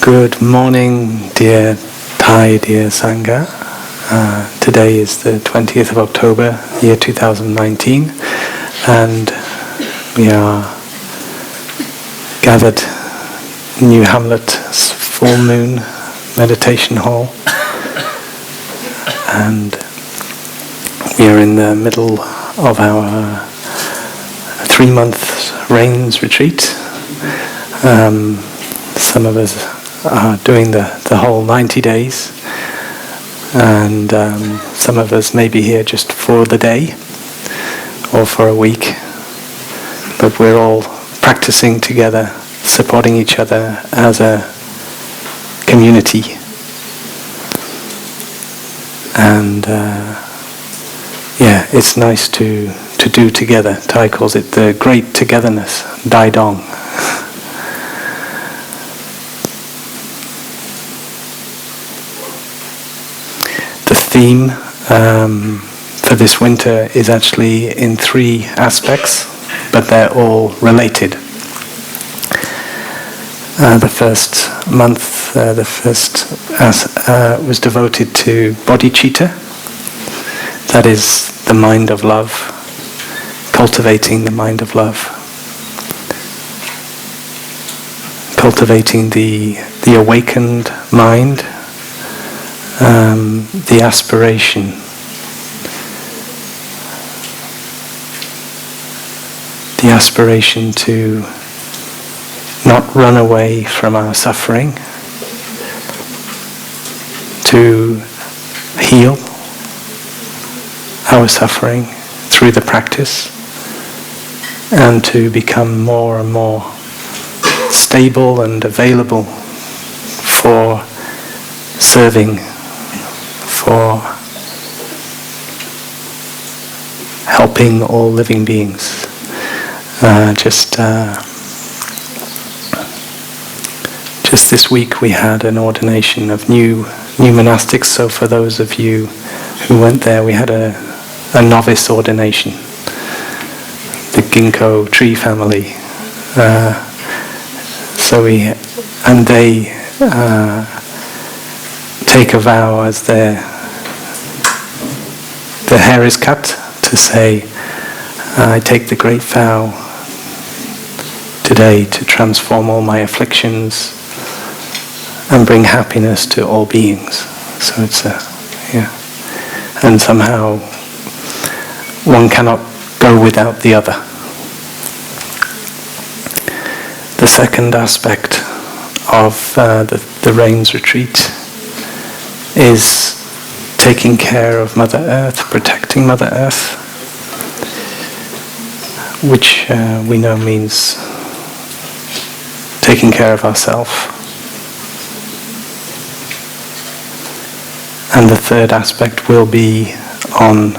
Good morning, dear Thay, dear Sangha. Today is the 20th of October, year 2019, and we are gathered in New Hamlet's full moon meditation hall, and we are in the middle of our 3-month rains retreat. Some of us are doing the whole 90 days, and some of us may be here just for the day or for a week, but we're all practicing together, supporting each other as a community. And it's nice to do together. Thay calls it the great togetherness, Dai Dong. The theme for this winter is actually in 3 aspects, but they're all related. The first month, was devoted to bodhicitta. That is the mind of love, cultivating the mind of love, cultivating the awakened mind, the aspiration to not run away from our suffering, to heal our suffering through the practice, and to become more and more stable and available for serving, for helping all living beings. Just this week we had an ordination of new monastics, so for those of you who went there, we had a novice ordination, the ginkgo tree family. They take a vow as their hair is cut to say, I take the great vow today to transform all my afflictions and bring happiness to all beings. So it's and somehow one cannot go without the other. The second aspect of the Rains retreat is taking care of Mother Earth, protecting Mother Earth, which we know means taking care of ourselves. And the third aspect will be on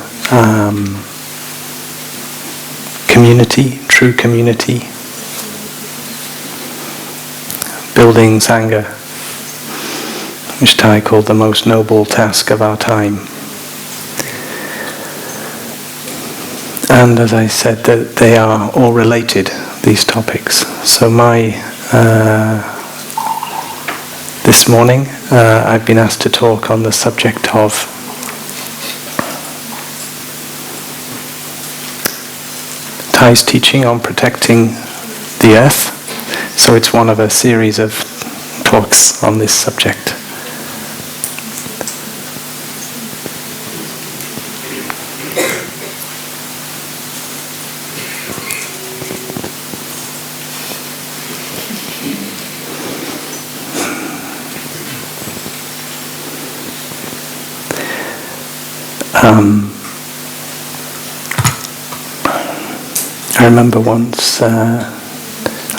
community, true community, building Sangha, which Thay called the most noble task of our time. And as I said, that they are all related, these topics. So this morning I've been asked to talk on the subject of Thay's teaching on protecting the earth. So it's one of a series of talks on this subject. I remember once, I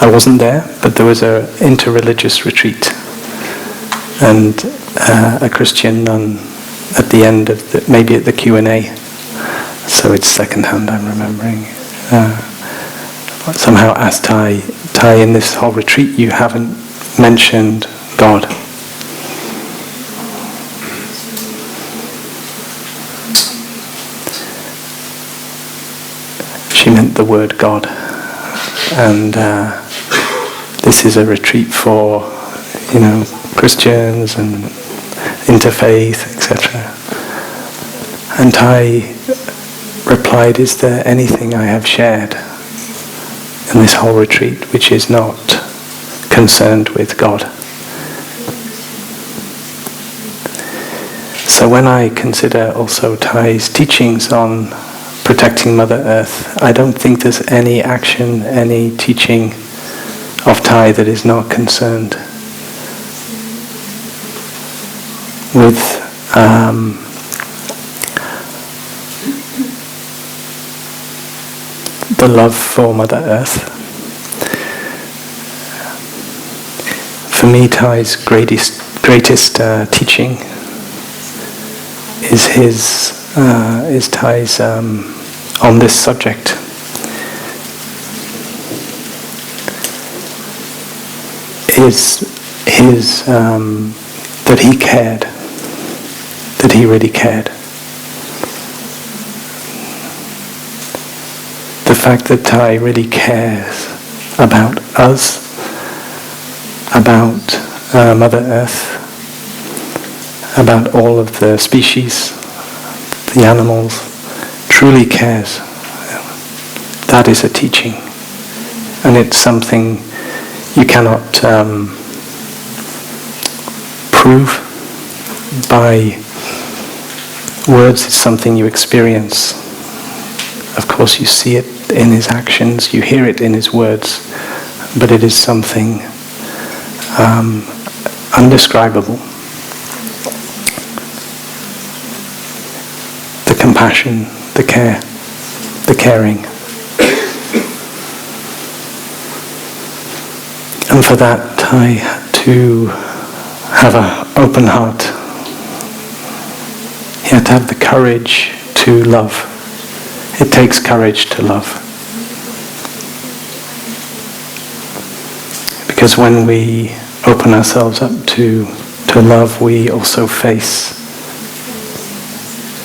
wasn't there, but there was an interreligious retreat, and a Christian nun at the end of maybe at the Q&A, so it's secondhand I'm remembering, somehow asked Thay, in this whole retreat you haven't mentioned God. She meant the word God, and this is a retreat for Christians and interfaith, etc. And Thay replied, "Is there anything I have shared in this whole retreat which is not concerned with God?" So when I consider also Thay's teachings on protecting Mother Earth, I don't think there's any action, any teaching of Thay that is not concerned with the love for Mother Earth. For me, Thay's greatest teaching is Thay's on this subject. Is his that he cared, that he really cared. The fact that Thay really cares about us, about Mother Earth, about all of the species, the animals, truly cares. That is a teaching. And it's something you cannot prove by words. It's something you experience. Of course, you see it in his actions, you hear it in his words, but it is something undescribable. The compassion, the care, the caring. And for that, Thay had to have an open heart. He had to have the courage to love. It takes courage to love. Because when we open ourselves up to love, we also face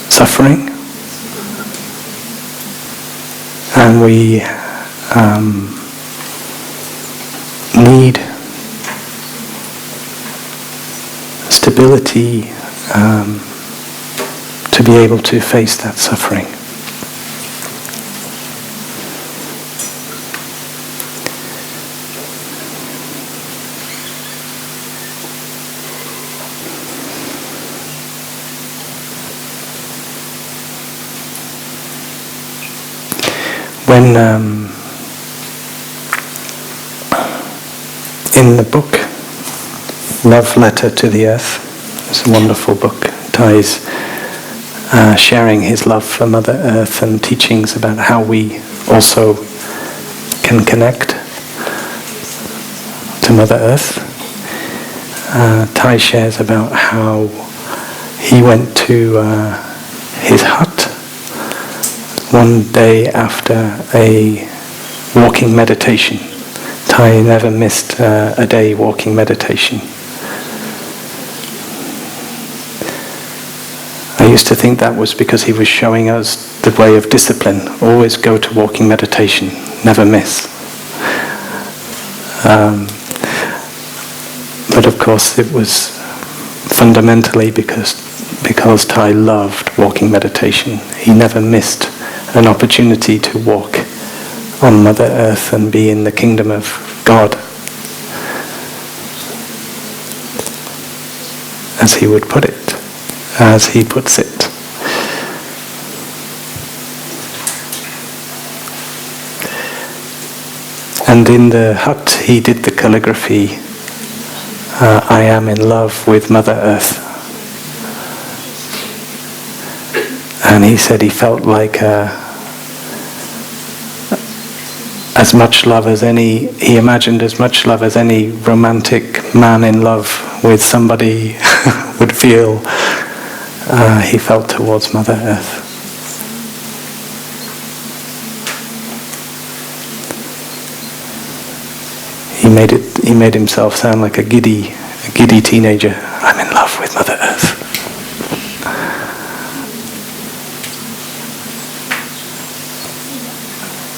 suffering. And we need stability to be able to face that suffering. When in the book Love Letter to the Earth, it's a wonderful book. Thay's sharing his love for Mother Earth and teachings about how we also can connect to Mother Earth. Thay shares about how he went to his hut one day after a walking meditation. Thay never missed a day walking meditation. I used to think that was because he was showing us the way of discipline. Always go to walking meditation, never miss. But of course it was fundamentally because Thay loved walking meditation. He never missed an opportunity to walk on Mother Earth and be in the kingdom of God, as he would put it, as he puts it. And in the hut he did the calligraphy, "I am in love with Mother Earth." And he said he felt like as much love as any, he imagined as much love as any romantic man in love with somebody would feel, he felt towards Mother Earth. He made himself sound like a giddy teenager. "I'm in love with Mother Earth."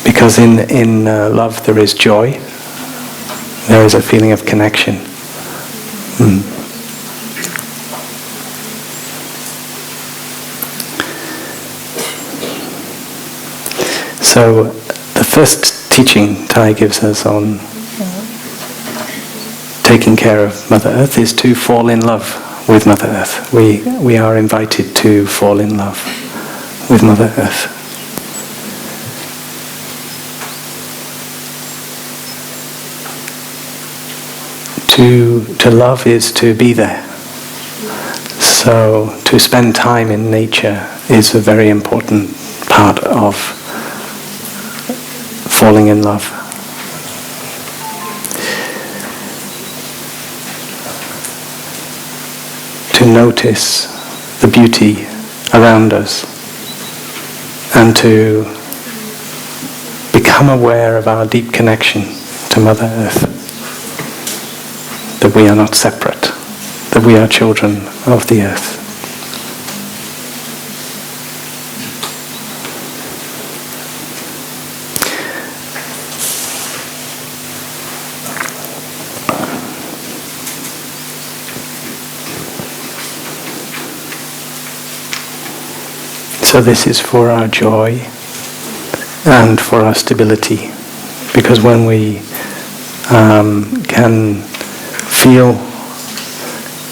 Because in love there is joy, there is a feeling of connection. So the first teaching Thay gives us on taking care of Mother Earth is to fall in love with Mother Earth. We are invited to fall in love with Mother Earth. To love is to be there. So to spend time in nature is a very important part of falling in love. To notice the beauty around us and to become aware of our deep connection to Mother Earth. That we are not separate, that we are children of the earth. So this is for our joy and for our stability, because when we can feel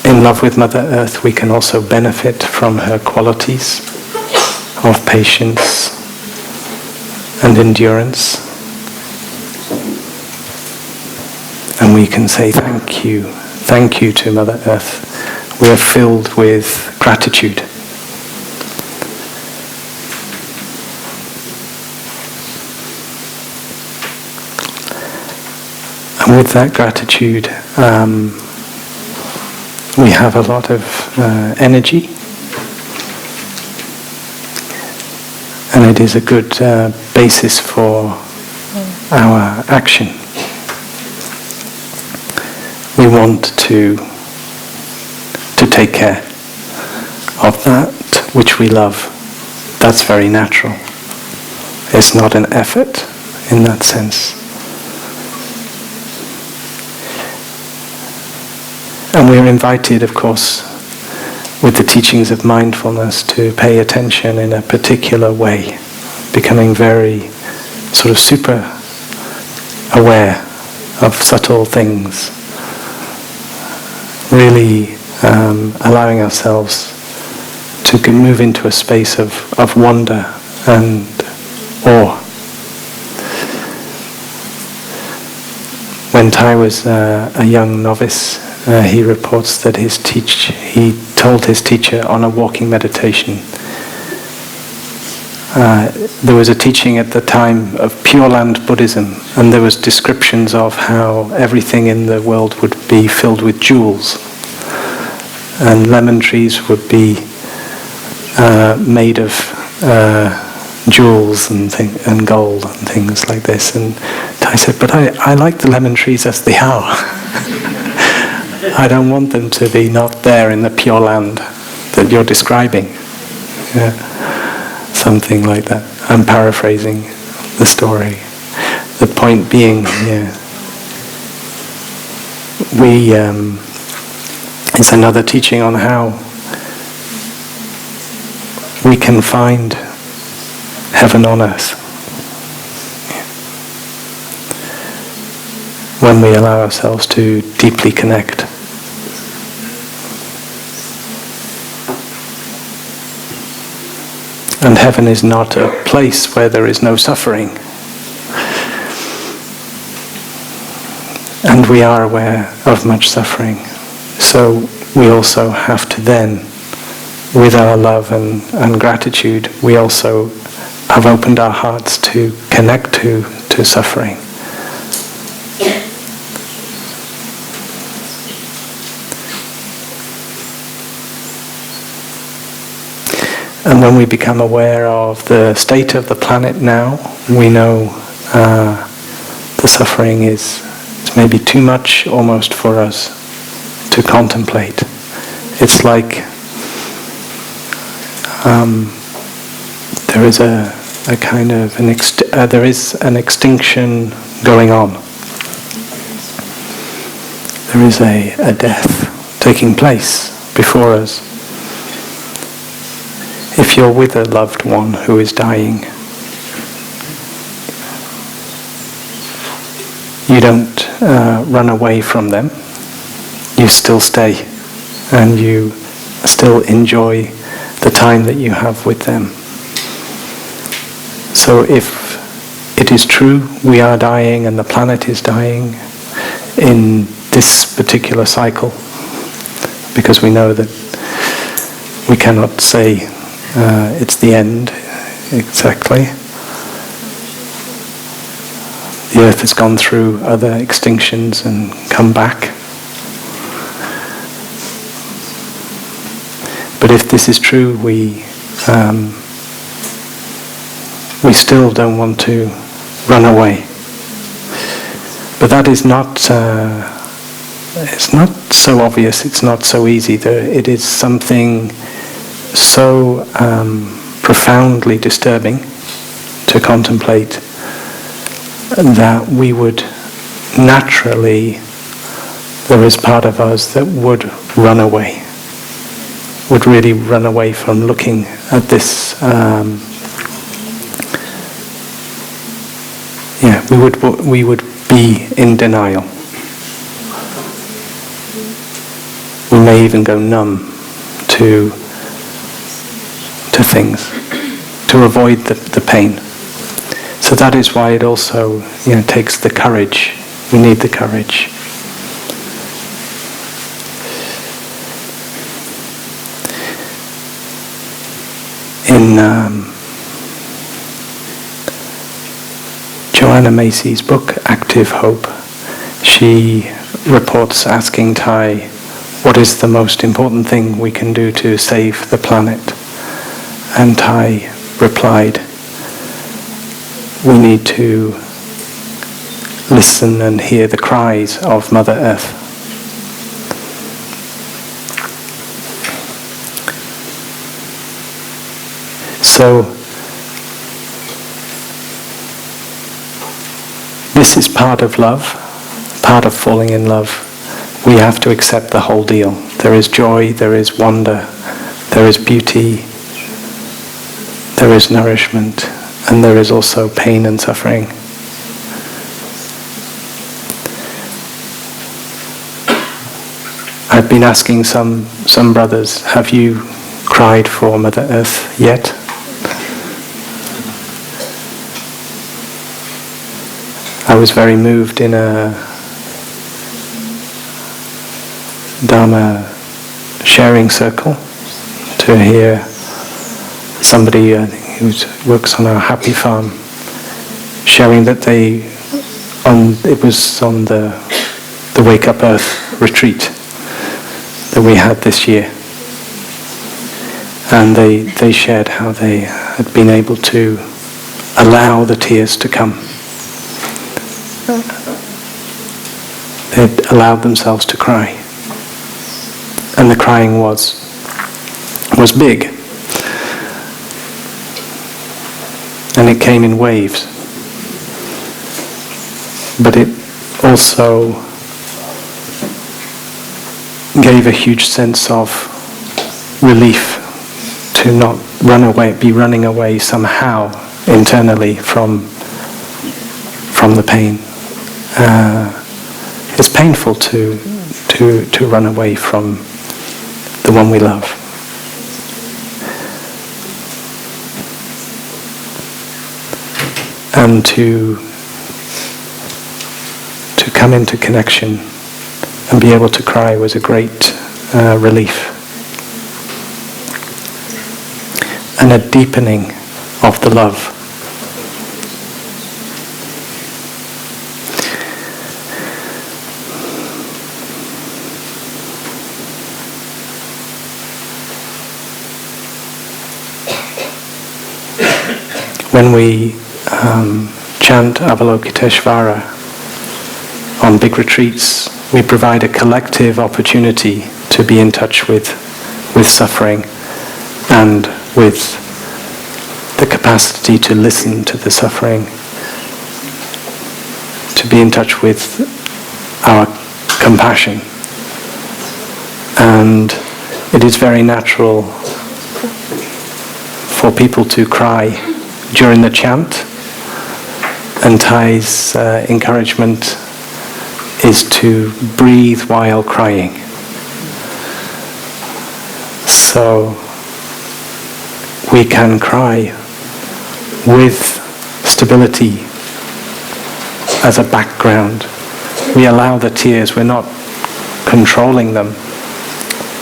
in love with Mother Earth, we can also benefit from her qualities of patience and endurance. And we can say thank you to Mother Earth. We are filled with gratitude. And with that gratitude, we have a lot of energy, and it is a good basis for our action. We want to take care of that which we love. That's very natural. It's not an effort in that sense. And we're invited, of course, with the teachings of mindfulness to pay attention in a particular way, becoming very sort of super aware of subtle things, really allowing ourselves to move into a space of wonder and awe. When Thay was a young novice, he reports that he told his teacher on a walking meditation. There was a teaching at the time of Pure Land Buddhism, and there was descriptions of how everything in the world would be filled with jewels, and lemon trees would be made of jewels and gold and things like this. And Thay said, "But I like the lemon trees as they are." I don't want them to be not there in the pure land that you're describing. Yeah. Something like that. I'm paraphrasing the story. The point being, it's another teaching on how we can find heaven on earth when we allow ourselves to deeply connect. And heaven is not a place where there is no suffering. And we are aware of much suffering. So we also have to then, with our love and gratitude, we also have opened our hearts to connect to suffering. And when we become aware of the state of the planet now, we know the suffering is maybe too much almost for us to contemplate. It's like there is a kind of there is an extinction going on. There is a death. taking place before us. If you're with a loved one who is dying, you don't run away from them. You still stay and you still enjoy the time that you have with them. So if it is true we are dying and the planet is dying in this particular cycle, because we know that we cannot say it's the end exactly. The earth has gone through other extinctions and come back. But if this is true, we still don't want to run away. But that is not, it's not so obvious, it's not so easy. It is something so profoundly disturbing to contemplate that we would naturally, there is part of us that would run away, would really run away from looking at this. We would be in denial. We may even go numb to things, to avoid the pain. So that is why it also, takes the courage. We need the courage. In Joanna Macy's book, Active Hope, she reports asking Thay, what is the most important thing we can do to save the planet? And Thay replied, we need to listen and hear the cries of Mother Earth. So, this is part of love, part of falling in love. We have to accept the whole deal. There is joy, there is wonder, there is beauty, there is nourishment, and there is also pain and suffering. I've been asking some brothers, have you cried for Mother Earth yet? I was very moved in a Dharma sharing circle to hear somebody who works on a happy farm sharing that it was on the Wake Up Earth retreat that we had this year, and they shared how they had been able to allow the tears to come. They'd allowed themselves to cry, and the crying was big, and it came in waves, but it also gave a huge sense of relief to not be running away somehow internally from the pain. It's painful to run away from the one we love. And to come into connection and be able to cry was a great relief. And a deepening of the love. When we chant Avalokiteshvara on big retreats, we provide a collective opportunity to be in touch with suffering and with the capacity to listen to the suffering, to be in touch with our compassion And it is very natural for people to cry during the chant. And Thay's encouragement is to breathe while crying. So we can cry with stability as a background. We allow the tears, we're not controlling them.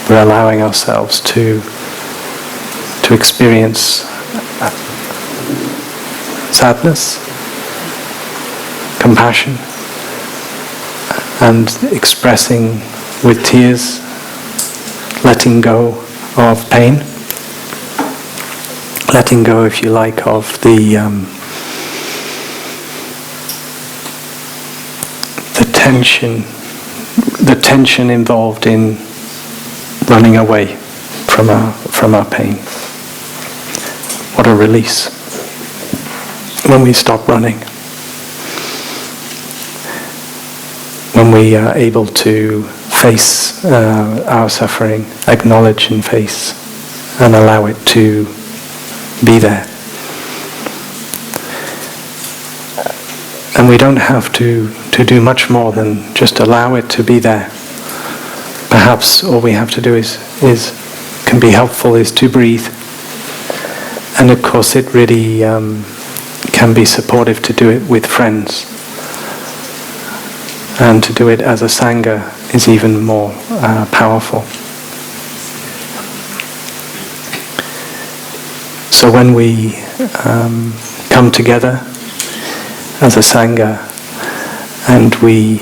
We're allowing ourselves to experience sadness, compassion, and expressing with tears, letting go of pain, letting go, if you like, of the tension involved in running away from our pain. What a release when we stop running. When we are able to face our suffering, acknowledge and face, and allow it to be there. And we don't have to do much more than just allow it to be there. Perhaps all we have to do can be helpful is to breathe. And of course it really can be supportive to do it with friends. And to do it as a Sangha is even more powerful. So when we come together as a Sangha and we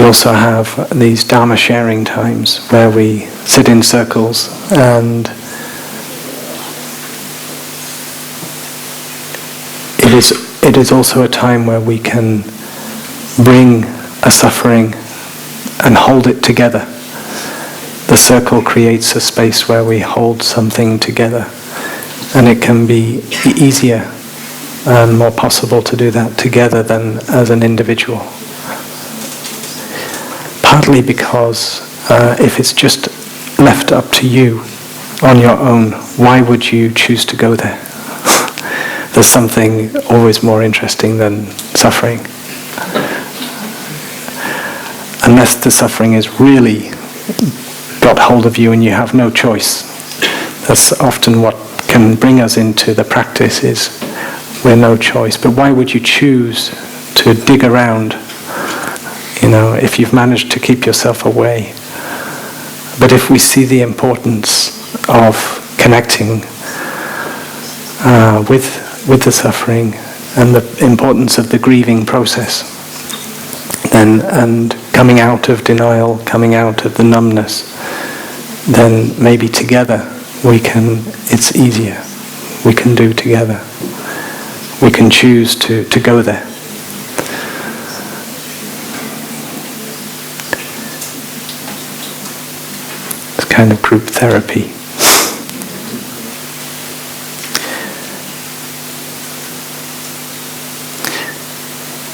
also have these Dharma sharing times where we sit in circles, and it is also a time where we can bring a suffering and hold it together. The circle creates a space where we hold something together, and it can be easier and more possible to do that together than as an individual. Partly because if it's just left up to you on your own, why would you choose to go there? There's something always more interesting than suffering. Unless the suffering is really got hold of you and you have no choice. That's often what can bring us into the practice, is we're no choice. But why would you choose to dig around, if you've managed to keep yourself away? But if we see the importance of connecting with the suffering and the importance of the grieving process, and coming out of denial, coming out of the numbness, then maybe together it's easier. We can do together. We can choose to go there. It's kind of group therapy.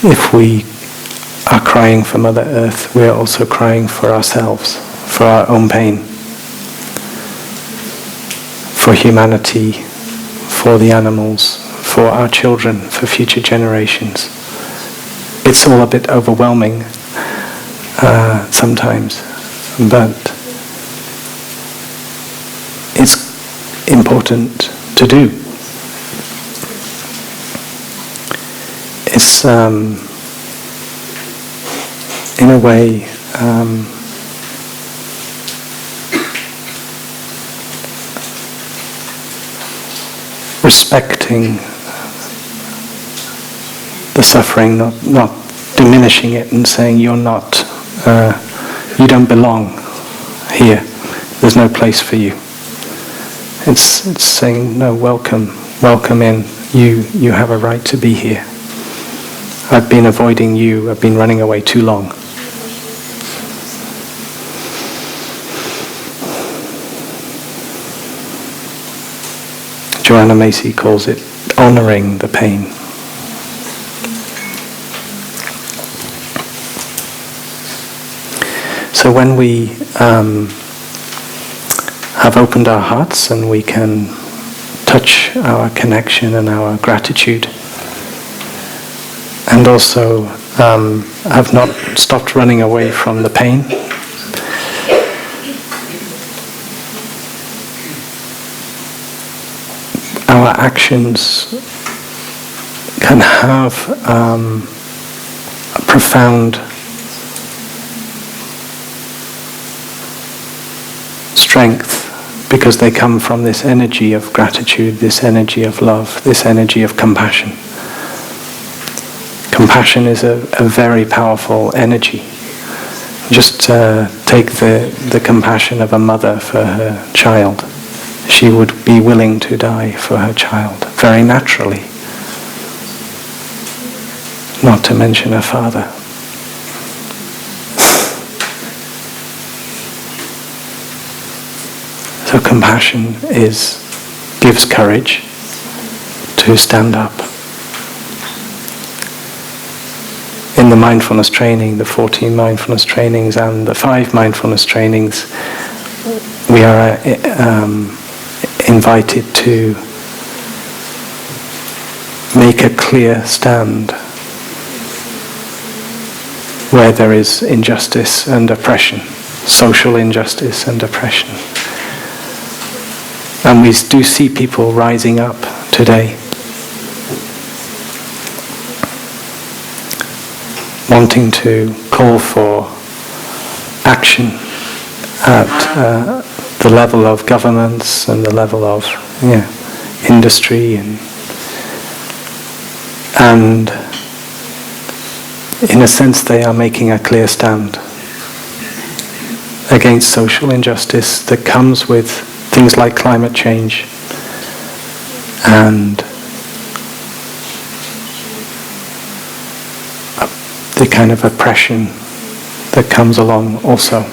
If we are crying for Mother Earth, we are also crying for ourselves, for our own pain, for humanity, for the animals, for our children, for future generations. It's all a bit overwhelming sometimes, but it's important to do. It's in a way respecting the suffering, not diminishing it and saying you don't belong here, there's no place for you. It's saying, no, welcome in, you have a right to be here. I've been avoiding you, I've been running away too long. Joanna Macy calls it honouring the pain. So when we have opened our hearts and we can touch our connection and our gratitude, and also have not stopped running away from the pain, our actions can have a profound strength, because they come from this energy of gratitude, this energy of love, this energy of compassion. Compassion is a very powerful energy. Just take the compassion of a mother for her child. She would be willing to die for her child, very naturally. Not to mention her father. So compassion gives courage to stand up. In the mindfulness training, the 14 mindfulness trainings and the 5 mindfulness trainings, we are invited to make a clear stand where there is injustice and oppression, social injustice and oppression. And we do see people rising up today, wanting to call for action at the level of governments and the level of industry, and in a sense they are making a clear stand against social injustice that comes with things like climate change and the kind of oppression that comes along also.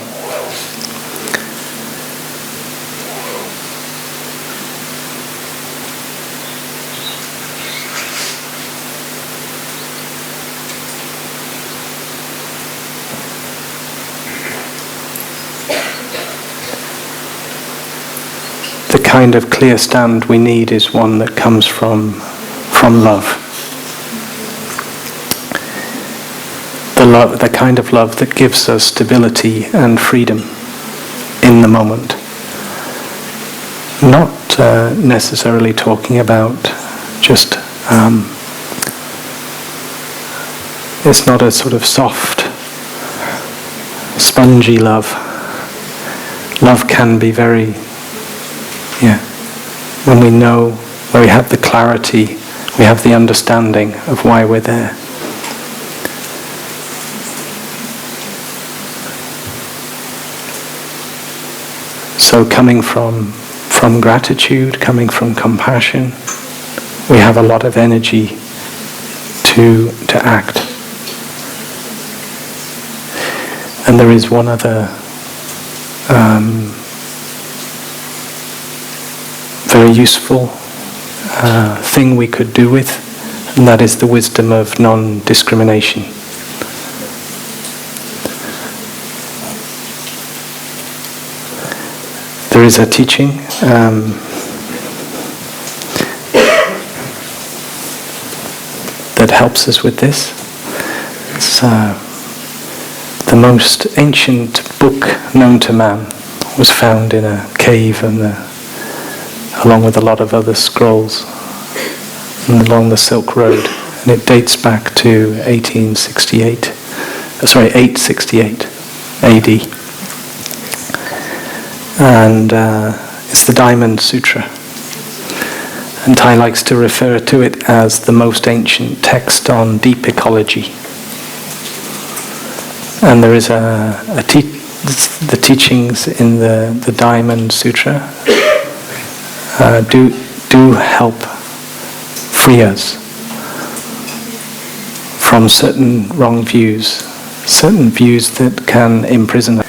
The kind of clear stand we need is one that comes from love. The kind of love that gives us stability and freedom in the moment. Not necessarily talking about just, it's not a sort of soft, spongy love. Love can be very, when we know, when we have the clarity, we have the understanding of why we're there. So coming from gratitude, coming from compassion, we have a lot of energy to act. And there is one other very useful thing we could do with, and that is the wisdom of non-discrimination. There is a teaching that helps us with this. It's the most ancient book known to man. It was found in a cave, and along with a lot of other scrolls along the Silk Road, and it dates back to 868 AD. And it's the Diamond Sutra. And Thay likes to refer to it as the most ancient text on deep ecology. And there is the teachings in the Diamond Sutra do help free us from certain wrong views, certain views that can imprison us.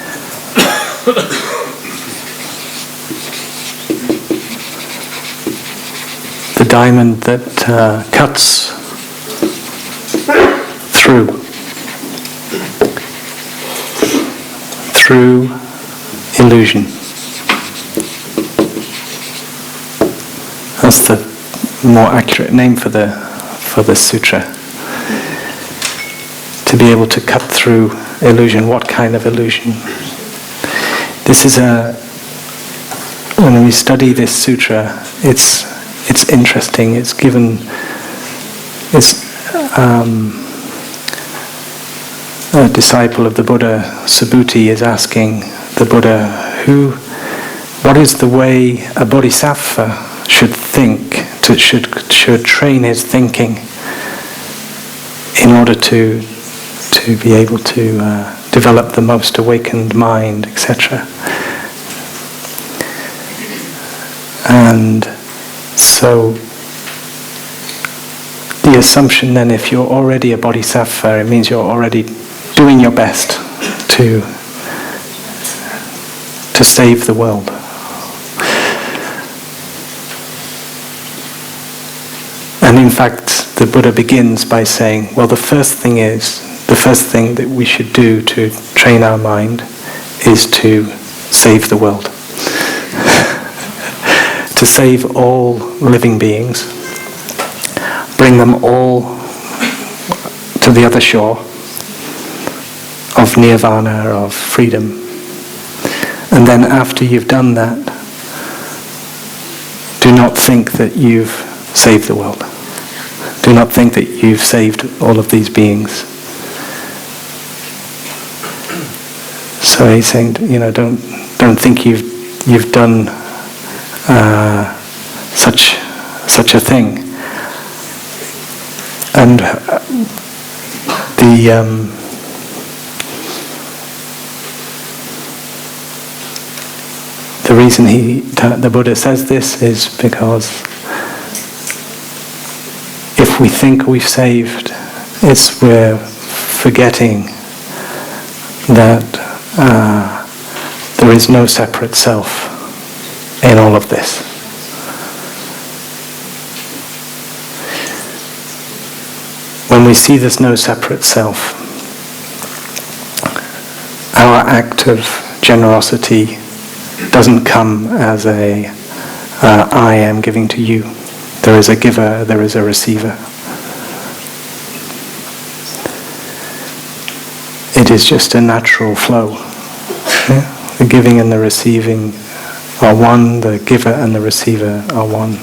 The diamond that cuts through illusion. That's the more accurate name for the sutra. To be able to cut through illusion. What kind of illusion? This is when we study this sutra, it's interesting. It's given. A disciple of the Buddha, Subhuti, is asking the Buddha, what is the way a bodhisattva should think, should train his thinking in order to be able to develop the most awakened mind, etc. And so the assumption then, if you're already a bodhisattva, it means you're already doing your best to save the world. And in fact, the Buddha begins by saying, well, the first thing that we should do to train our mind is to save the world. To save all living beings, bring them all to the other shore of nirvana, of freedom. And then after you've done that, do not think that you've saved the world. Do not think that you've saved all of these beings. So he's saying, don't think you've done such a thing. And the reason the Buddha says this is because if we think we've saved, we're forgetting that there is no separate self in all of this. When we see there's no separate self, our act of generosity doesn't come as I am giving to you. There is a giver, there is a receiver. It is just a natural flow. Yeah? The giving and the receiving are one, the giver and the receiver are one.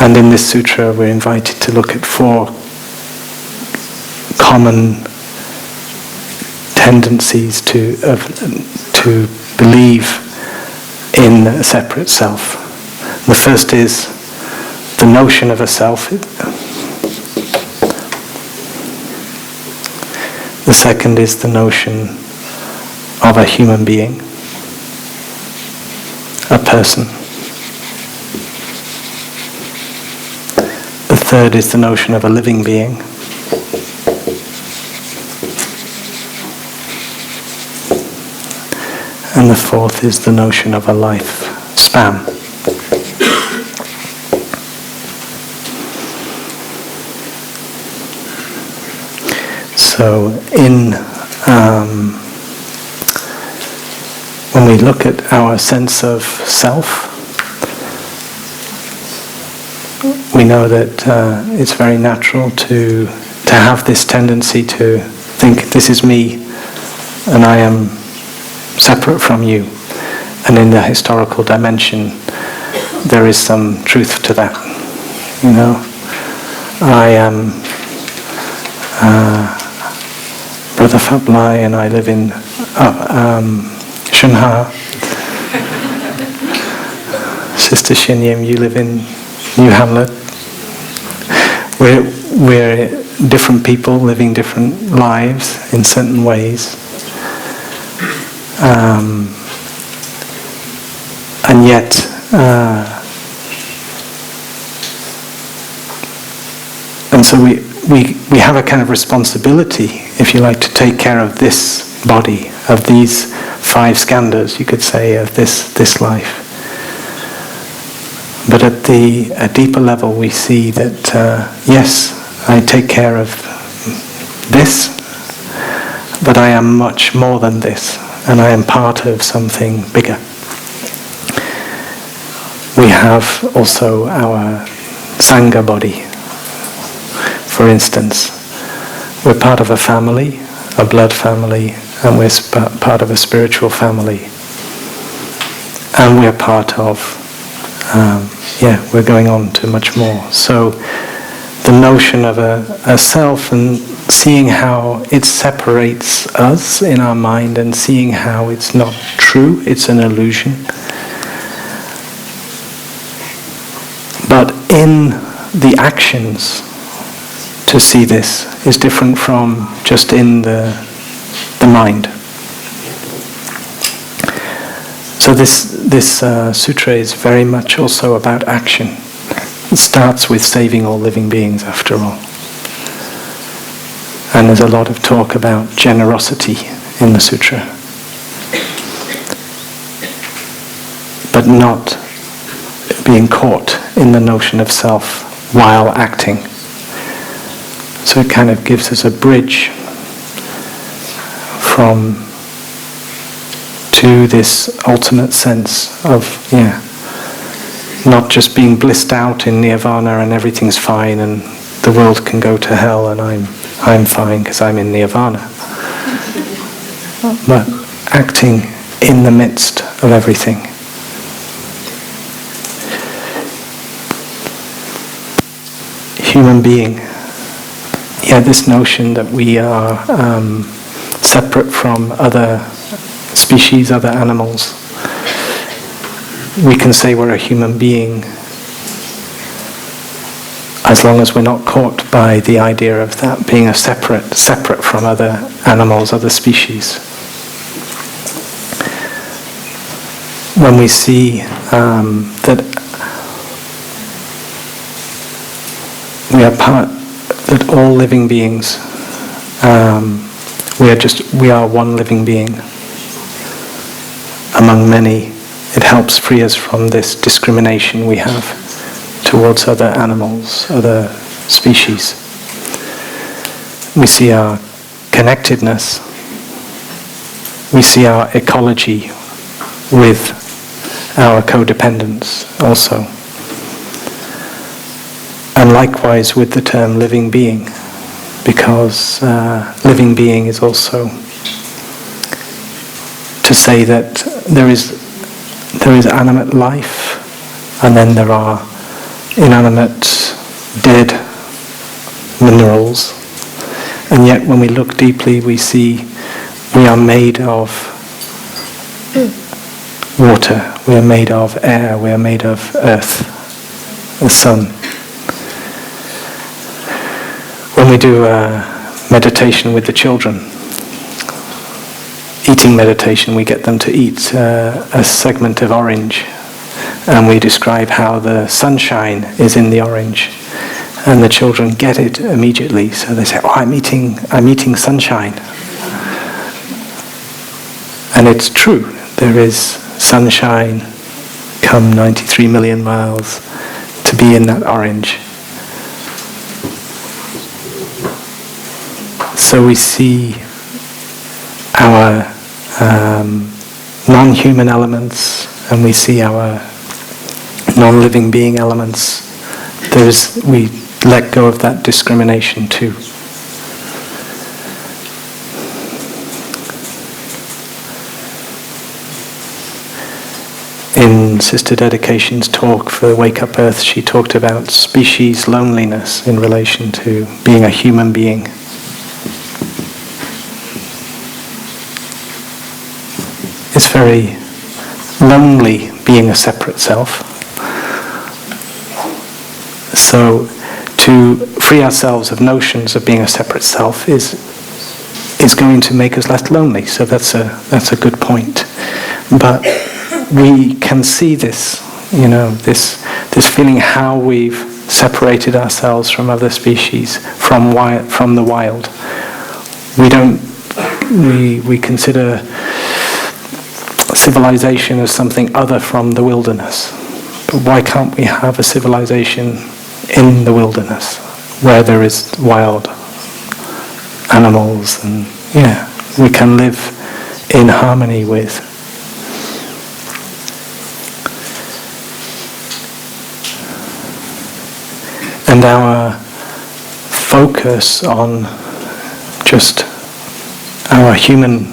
And in this sutra we're invited to look at 4 common tendencies to believe in a separate self. The first is the notion of a self. The second is the notion of a human being, a person. The third is the notion of a living being. And the fourth is the notion of a life span. So when we look at our sense of self, we know that it's very natural to have this tendency to think, this is me and I am separate from you. And in the historical dimension, there is some truth to that. I am Brother Phap Lai and I live in Shunha. Sister Shinyim, you live in New Hamlet. We're different people living different lives in certain ways. And yet, and so we have a kind of responsibility, if you like, to take care of this body, of these 5 skandhas, you could say, of this life. But at a deeper level, we see that yes, I take care of this, but I am much more than this, and I am part of something bigger. We have also our Sangha body. For instance, we're part of a family, a blood family, and we're part of a spiritual family. And we're part of, we're going on to much more. So the notion of a self and seeing how it separates us in our mind and seeing how it's not true, it's an illusion. But in the actions, to see this is different from just in the mind. So this sutra is very much also about action. It starts with saving all living beings, after all. And there's a lot of talk about generosity in the sutra. But not being caught in the notion of self while acting. So it kind of gives us a bridge to this ultimate sense of, not just being blissed out in nirvana and everything's fine and the world can go to hell and I'm fine because I'm in nirvana. But acting in the midst of everything. Human being. This notion that we are separate from other species, other animals. We can say we're a human being as long as we're not caught by the idea of that being a separate from other animals, other species. When we see that we are that all living beings, we are one living being among many, it helps free us from this discrimination we have towards other animals, other species. We see our connectedness, we see our ecology with our codependence also. And likewise with the term living being, because living being is also to say that there is animate life, and then there are inanimate, dead minerals. And yet when we look deeply, we see we are made of water, we are made of air, we are made of earth, the sun. When we do meditation with the children, eating meditation, we get them to eat a segment of orange, and we describe how the sunshine is in the orange, and the children get it immediately. So they say, "Oh, I'm eating sunshine," and it's true. There is sunshine, come 93 million miles to be in that orange. So we see our non-human elements, and we see our non-living being elements. We let go of that discrimination too. In Sister Dedication's talk for Wake Up Earth, she talked about species loneliness in relation to being a human being. It's very lonely being a separate self. So to free ourselves of notions of being a separate self is going to make us less lonely. So that's a good point. But we can see this, this feeling how we've separated ourselves from other species, from the wild. We consider civilization as something other from the wilderness. But why can't we have a civilization in the wilderness where there is wild animals and we can live in harmony with. And our focus on just our human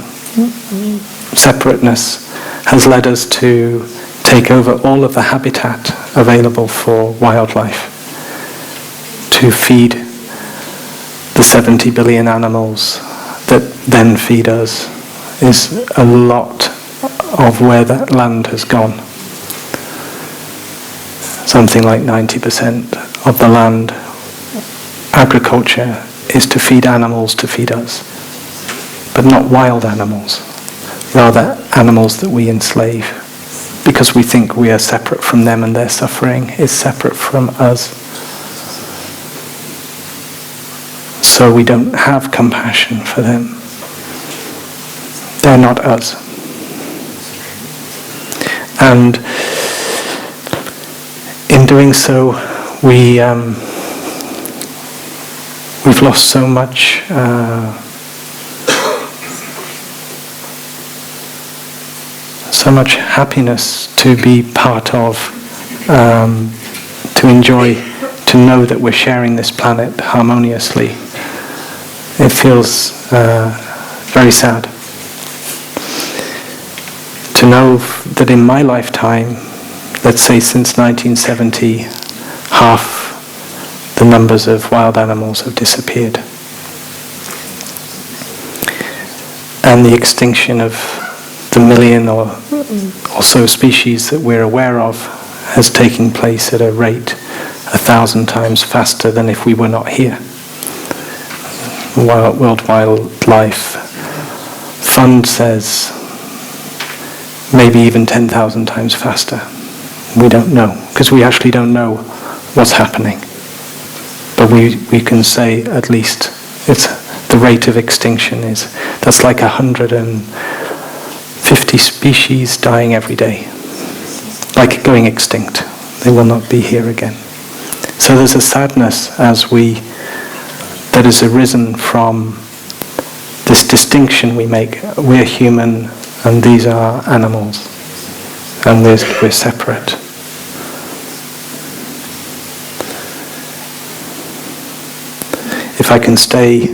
separateness has led us to take over all of the habitat available for wildlife, to feed the 70 billion animals that then feed us, is a lot of where that land has gone. Something like 90% of the land, agriculture, is to feed animals to feed us, but not wild animals, rather animals that we enslave, because we think we are separate from them and their suffering is separate from us. So we don't have compassion for them. They're not us. And in doing so, we've lost so much happiness to be part of, to enjoy, to know that we're sharing this planet harmoniously. It feels very sad to know that in my lifetime, let's say since 1970, half the numbers of wild animals have disappeared. And the extinction of the million or so species that we're aware of has taken place at a rate 1,000 times faster than if we were not here. World Wildlife Fund says maybe even 10,000 times faster. We don't know, because we actually don't know what's happening. But we can say at least it's the rate of extinction that's like 150 species dying every day, like going extinct. They will not be here again. So there's a sadness that has arisen from this distinction we make. We're human and these are animals, and we're separate. If I can stay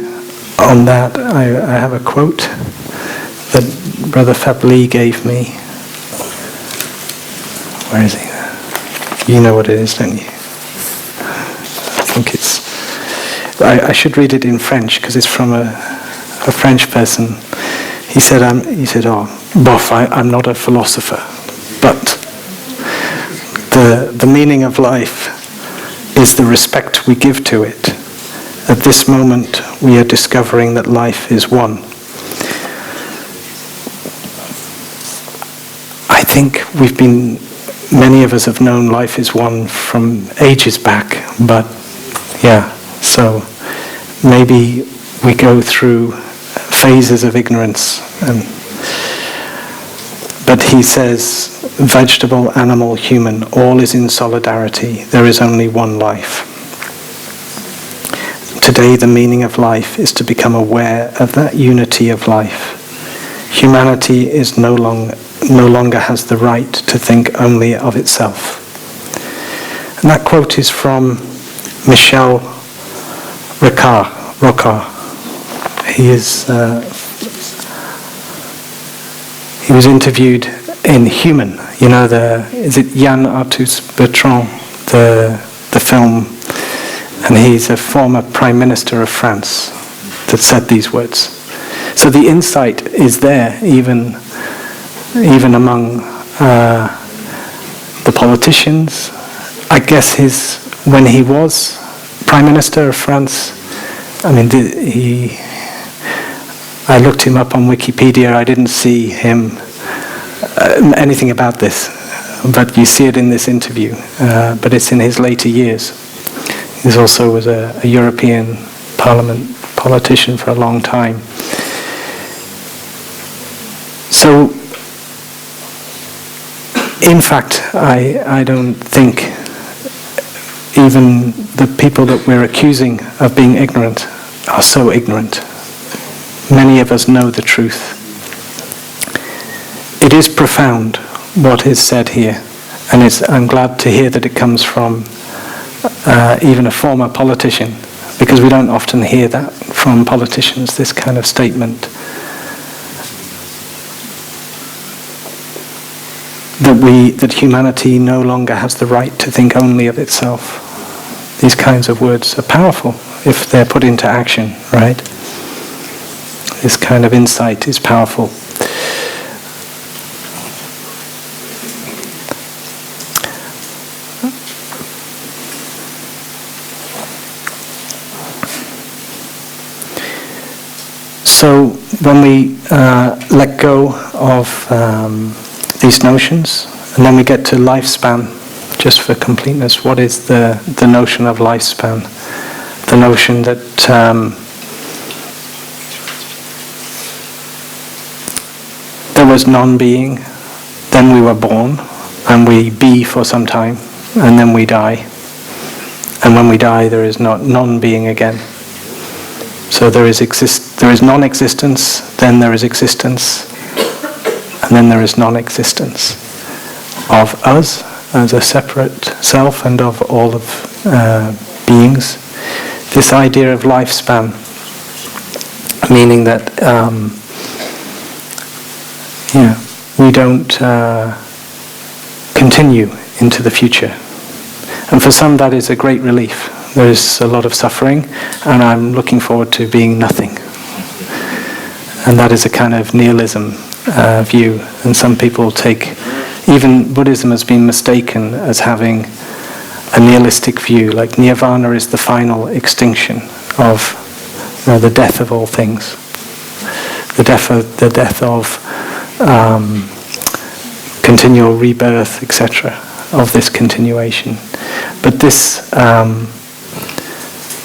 on that, I have a quote that Brother Phap Lai gave me. Where is he? You know what it is, don't you? I think I should read it in French because it's from a French person. He said, "Oh, bof, I'm not a philosopher, but the meaning of life is the respect we give to it. At this moment, we are discovering that life is one." I think many of us have known life is one from ages back, but so maybe we go through phases of ignorance. But he says, vegetable, animal, human, all is in solidarity. There is only one life. Today, the meaning of life is to become aware of that unity of life. Humanity is no longer has the right to think only of itself. And that quote is from Michel Rocard. He was interviewed in Human. You know, is it Yann Arthus Bertrand, the film? And he's a former Prime Minister of France that said these words. So the insight is there, even among the politicians. I guess when he was Prime Minister of France, I looked him up on Wikipedia. I didn't see him anything about this, but you see it in this interview. But it's in his later years. He also was a European Parliament politician for a long time. So, in fact, I don't think even the people that we're accusing of being ignorant are so ignorant. many of us know the truth. It is profound what is said here, and I'm glad to hear that it comes from even a former politician, because we don't often hear that from politicians, this kind of statement. That humanity no longer has the right to think only of itself. These kinds of words are powerful if they're put into action, right? This kind of insight is powerful. So when we let go of these notions, and then we get to lifespan, just for completeness, what is the notion of lifespan? The notion that there was non-being, then we were born, and we be for some time, and then we die. And when we die, there is not non-being again. So there is non-existence, then there is existence, and then there is non-existence of us as a separate self and of all of beings. This idea of lifespan, meaning that we don't continue into the future. And for some that is a great relief. There is a lot of suffering, and I'm looking forward to being nothing. And that is a kind of nihilism view. And some people even Buddhism has been mistaken as having a nihilistic view, like nirvana is the final extinction of the death of all things. The death of continual rebirth, etc., of this continuation. But this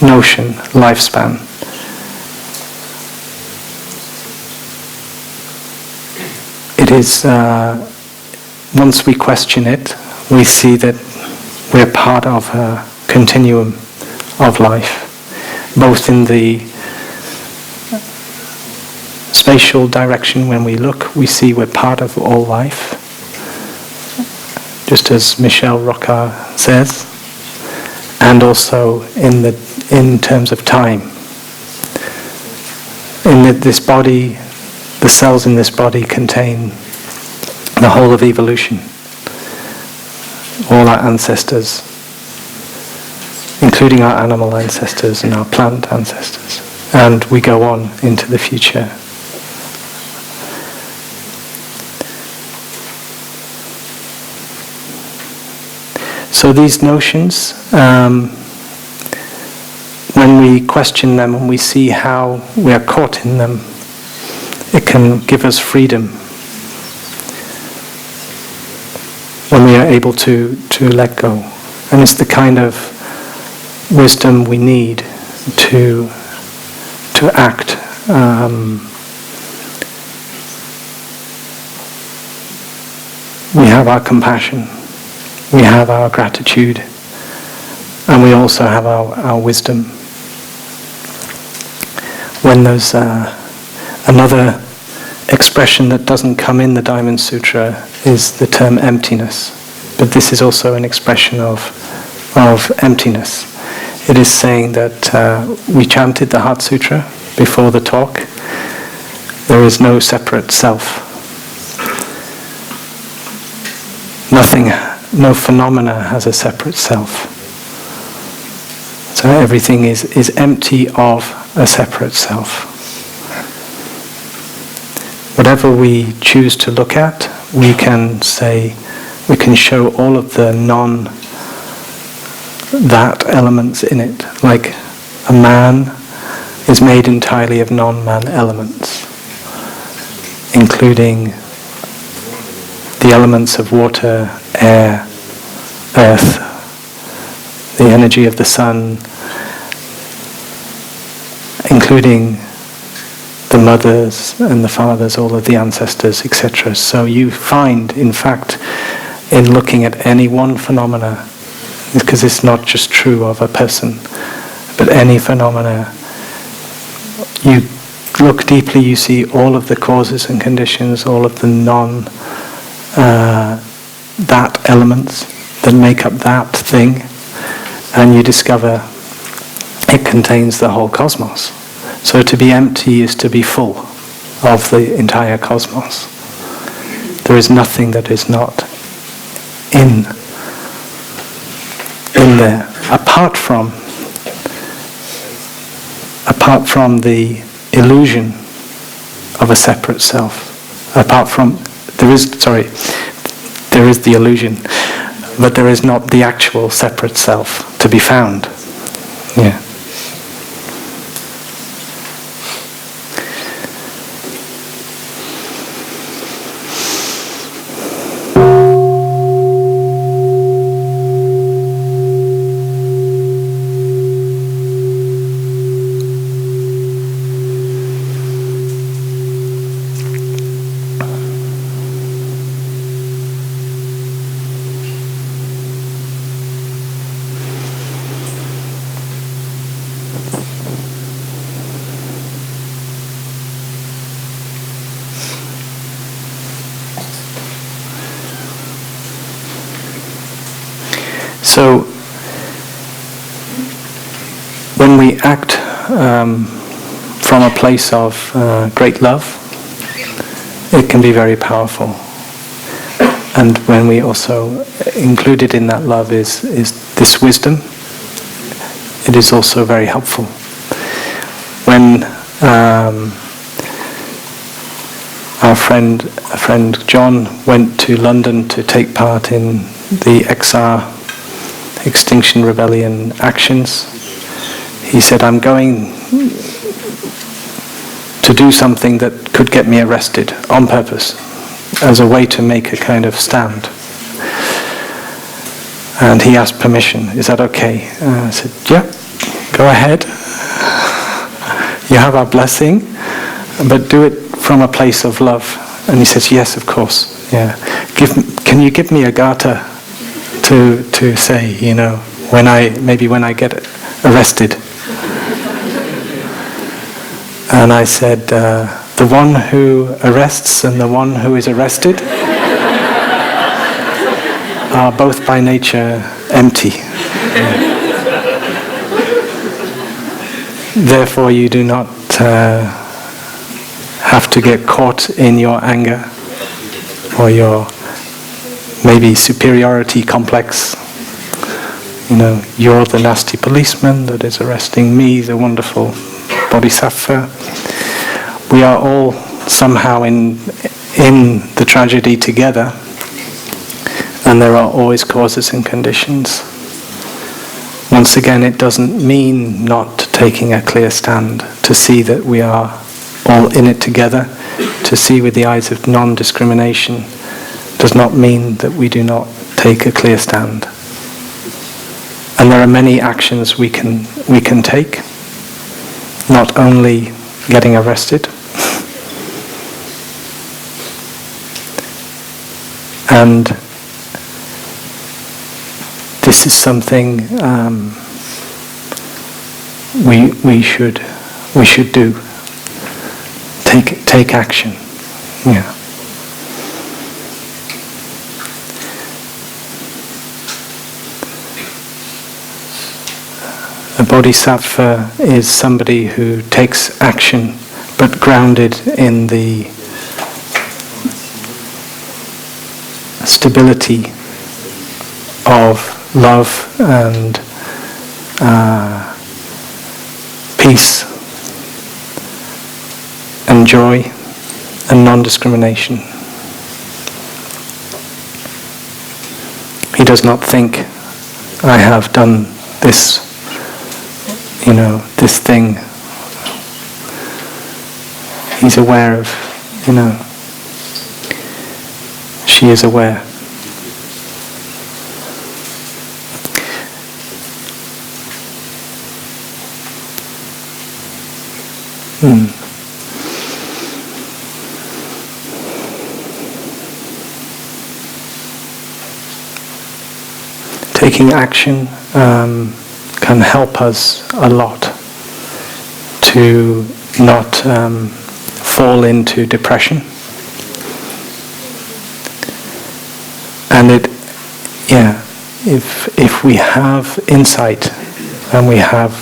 notion, lifespan, it is, once we question it, we see that we're part of a continuum of life, both in the spatial direction. When we look, we see we're part of all life, just as Michel Rocard says, and also in terms of time. In this body, the cells in this body contain the whole of evolution, all our ancestors, including our animal ancestors and our plant ancestors, and we go on into the future. So these notions, when we question them and we see how we are caught in them, it can give us freedom when we are able to let go. And it's the kind of wisdom we need to act. We have our compassion, we have our gratitude, and we also have our wisdom. When there's another expression that doesn't come in the Diamond Sutra is the term emptiness, but this is also an expression of emptiness. It is saying that we chanted the Heart Sutra before the talk. There is no separate self. No phenomena has a separate self. So everything is empty of a separate self. Whatever we choose to look at, we can show all of the non-that elements in it. Like a man is made entirely of non-man elements, including the elements of water, air, earth, the energy of the sun, including the mothers and the fathers, all of the ancestors, etc. So you find, in fact, in looking at any one phenomena, because it's not just true of a person, but any phenomena, you look deeply, you see all of the causes and conditions, all of the that elements that make up that thing, and you discover it contains the whole cosmos. So to be empty is to be full of the entire cosmos. There is nothing that is not in there, apart from the illusion of a separate self. There is the illusion, but there is not the actual separate self to be found. Yeah. So, when we act from a place of great love, it can be very powerful. And when we also, included in that love is this wisdom, it is also very helpful. When our friend John went to London to take part in the Extinction Rebellion actions, he said, I'm going to do something that could get me arrested on purpose, as a way to make a kind of stand. And he asked permission, is that okay? I said, yeah, go ahead. You have our blessing, but do it from a place of love. And he says, yes, of course. Yeah. Can you give me a gatha to say, when I get arrested? And I said, the one who arrests and the one who is arrested are both by nature empty. Therefore, you do not have to get caught in your anger or your maybe superiority complex. You're the nasty policeman that is arresting me, the wonderful bodhisattva. We are all somehow in the tragedy together, and there are always causes and conditions. Once again, it doesn't mean not taking a clear stand, to see that we are all in it together, to see with the eyes of non-discrimination does not mean that we do not take a clear stand. And there are many actions we can take, not only getting arrested. And this is something we should do. Take action. Yeah. A bodhisattva is somebody who takes action, but grounded in the stability of love and peace and joy and non-discrimination. He does not think, I have done this, this thing. He's aware of, she is aware. Taking action can help us a lot to not fall into depression. And if we have insight and we have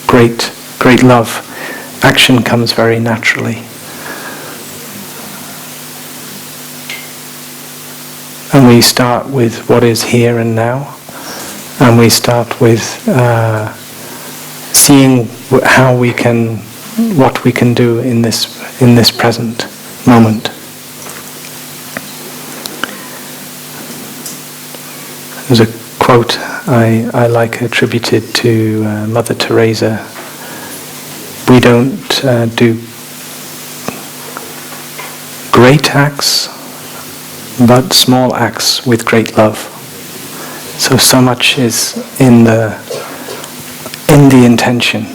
great love, action comes very naturally. And we start with what is here and now, and we start with seeing what we can do in this present moment. There's a quote I like attributed to Mother Teresa. We don't do great acts, but small acts with great love. So much is in the intention,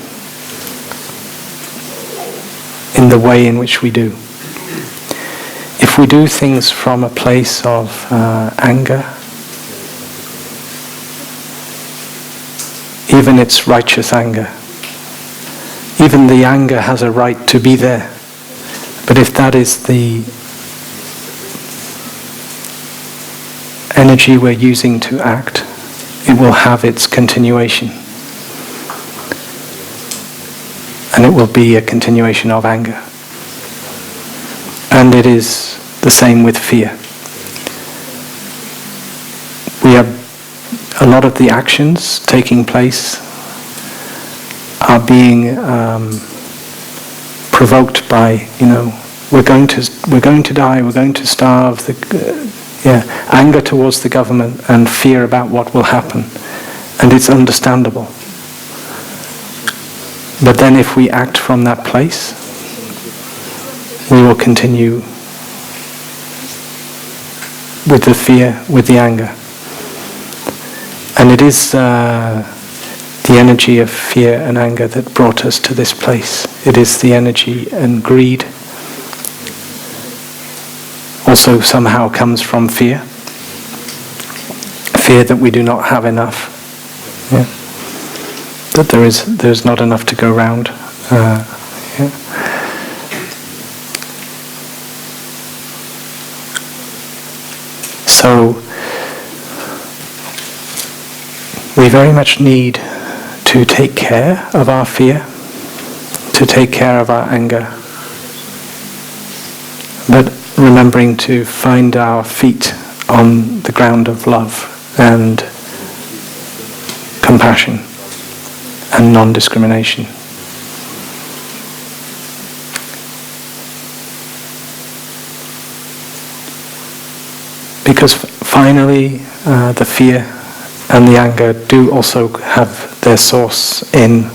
in the way in which we do. If we do things from a place of anger, even it's righteous anger, even the anger has a right to be there. But if that is the energy we're using to act, it will have its continuation. And it will be a continuation of anger. And it is the same with fear. We have a lot of the actions taking place are being provoked by, we're going to die, we're going to starve. Anger towards the government and fear about what will happen, and it's understandable. But then, if we act from that place, we will continue with the fear, with the anger. And it is the energy of fear and anger that brought us to this place. It is the energy and greed also somehow comes from fear. Fear that we do not have enough. That there's not enough to go round. So we very much need to take care of our fear, to take care of our anger, but remembering to find our feet on the ground of love and compassion and non-discrimination. Because finally the fear and the anger do also have their source in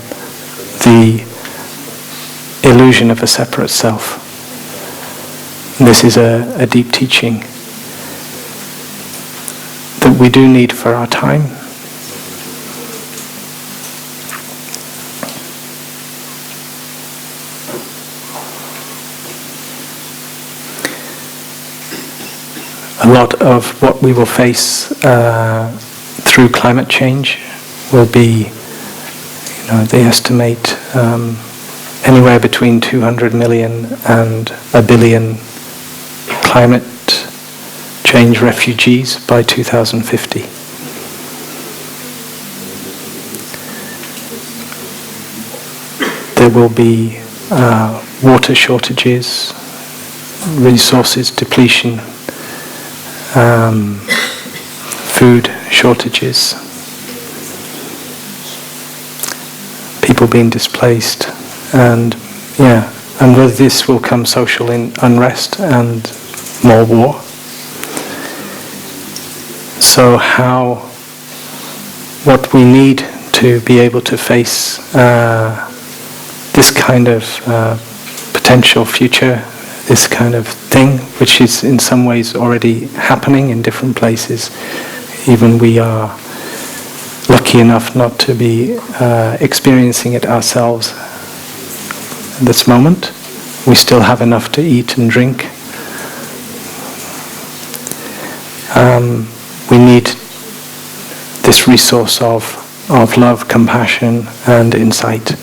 the illusion of a separate self. And this is a deep teaching that we do need for our time. A lot of what we will face through climate change will be, they estimate anywhere between 200 million and 1 billion climate change refugees by 2050. There will be water shortages, resources depletion, food shortages, people being displaced, and with this will come social unrest and more war. So what we need to be able to face this kind of potential future, this kind of thing, which is in some ways already happening in different places. Even we are lucky enough not to be experiencing it ourselves at this moment. We still have enough to eat and drink. We need this resource of love, compassion, and insight.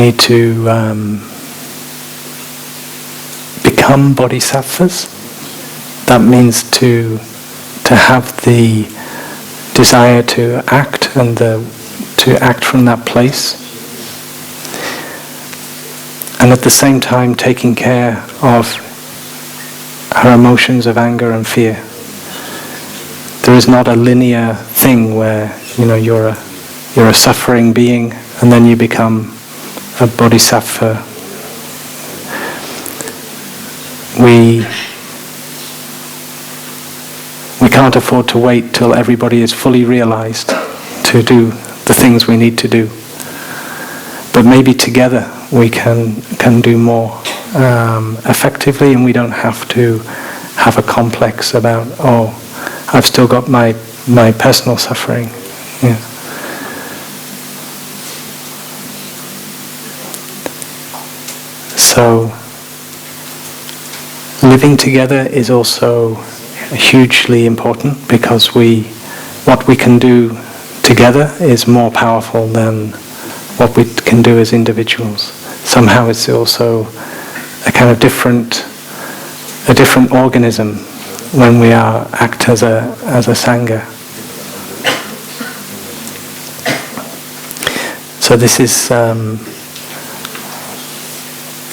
need to become bodhisattvas. That means to have the desire to act and to act from that place. And at the same time taking care of our emotions of anger and fear. There is not a linear thing where you're a suffering being and then you become a bodhisattva. We can't afford to wait till everybody is fully realized to do the things we need to do. But maybe together we can do more effectively, and we don't have to have a complex about, I've still got my personal suffering. Yeah. So living together is also hugely important, because what we can do together is more powerful than what we can do as individuals. Somehow it's also a kind of different organism when we act as a sangha. So this is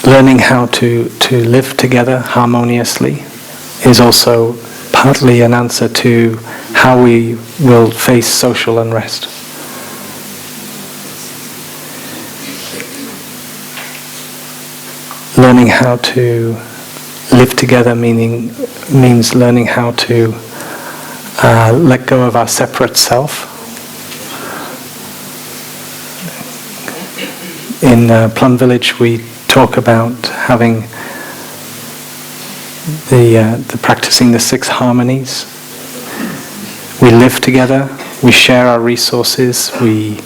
learning how to live together harmoniously is also partly an answer to how we will face social unrest. Learning how to live together means learning how to let go of our separate self. In Plum Village we talk about having the practicing the 6 harmonies. We live together, we share our resources, we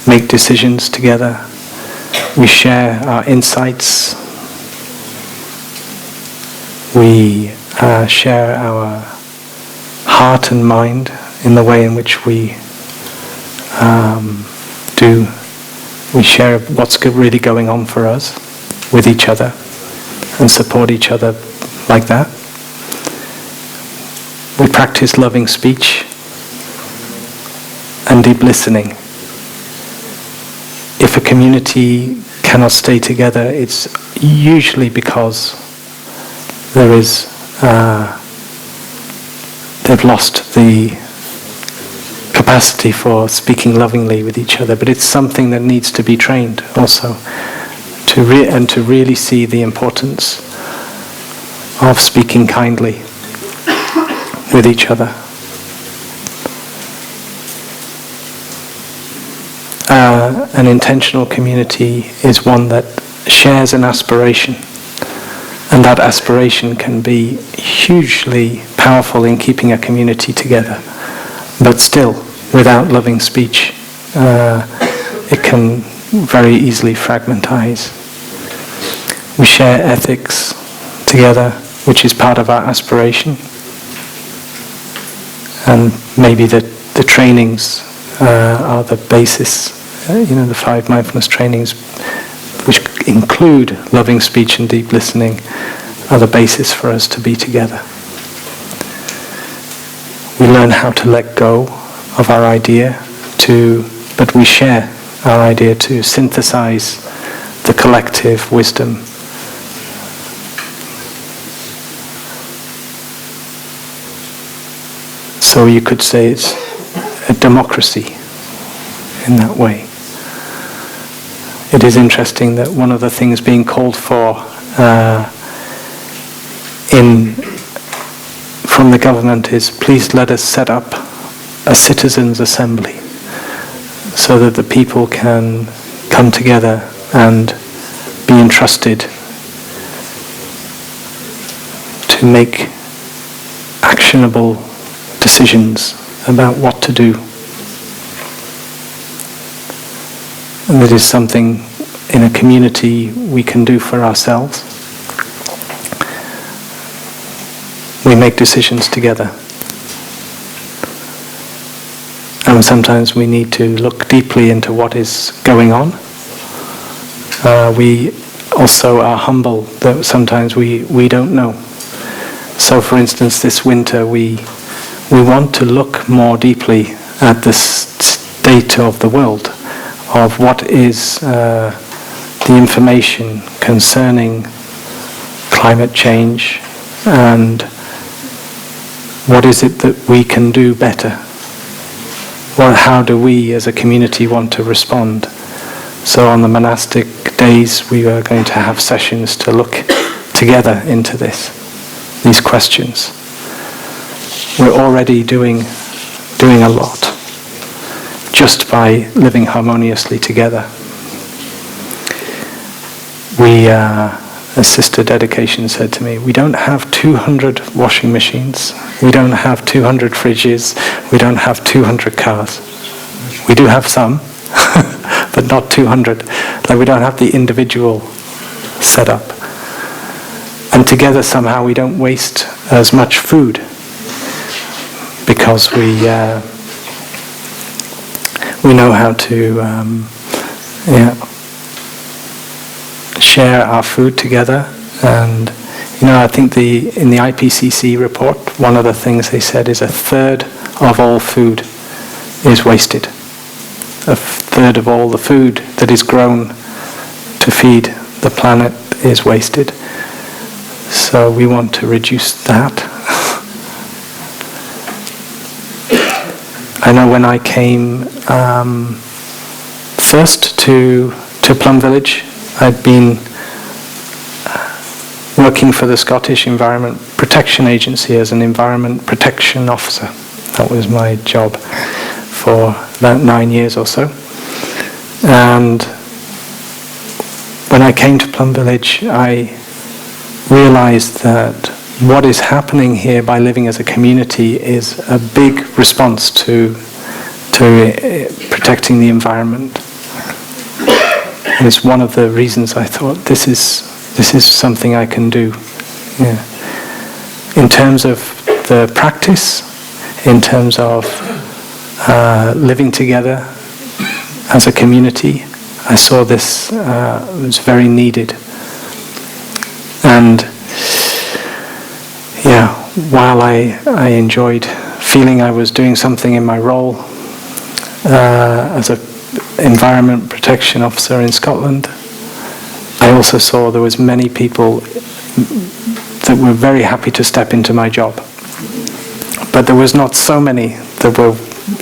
make decisions together, we share our insights, we share our heart and mind in the way in which we share what's really going on for us with each other and support each other like that. We practice loving speech and deep listening. If a community cannot stay together, it's usually because they've lost the capacity for speaking lovingly with each other. But it's something that needs to be trained also, to really see the importance of speaking kindly with each other. An intentional community is one that shares an aspiration, and that aspiration can be hugely powerful in keeping a community together. But still, without loving speech, it can very easily fragmentize. We share ethics together, which is part of our aspiration, and maybe the trainings are the basis. The 5 mindfulness trainings, which include loving speech and deep listening, are the basis for us to be together. We learn how to let go of our idea, but we share our idea to synthesize the collective wisdom. So you could say it's a democracy in that way. It is interesting that one of the things being called for from the government is, please let us set up a citizens' assembly so that the people can come together and be entrusted to make actionable decisions about what to do. And it is something in a community we can do for ourselves. We make decisions together. And sometimes we need to look deeply into what is going on. We also are humble that sometimes we don't know. So for instance, this winter we want to look more deeply at the state of the world, of what is the information concerning climate change, and what is it that we can do better? Well, how do we as a community want to respond? So on the monastic days we are going to have sessions to look together into these questions. We're already doing a lot just by living harmoniously together. A sister dedication said to me, we don't have 200 washing machines, we don't have 200 fridges, we don't have 200 cars. We do have some, but not 200. Like we don't have the individual setup. And together somehow we don't waste as much food because we know how to share our food together. And I think in the IPCC report, one of the things they said is 1/3 of all food is wasted. 1/3 of all the food that is grown to feed the planet is wasted. So we want to reduce that. I know when I came first to Plum Village, I'd been working for the Scottish Environment Protection Agency as an environment protection officer. That was my job for about 9 years or so. And when I came to Plum Village, I realized that what is happening here by living as a community is a big response to protecting the environment. And it's one of the reasons I thought this is something I can do. Yeah. In terms of the practice, in terms of living together as a community, I saw this was very needed. And while I enjoyed feeling I was doing something in my role as an environment protection officer in Scotland, I also saw there was many people that were very happy to step into my job. But there was not so many that were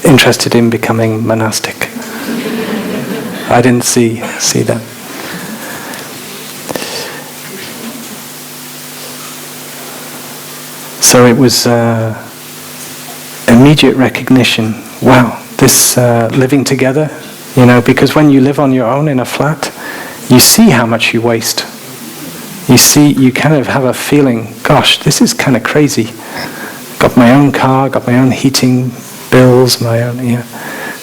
interested in becoming monastic. I didn't see that. So it was immediate recognition. Wow, this living together, because when you live on your own in a flat, you see how much you waste. You kind of have a feeling, gosh, this is kind of crazy. Got my own car, got my own heating bills,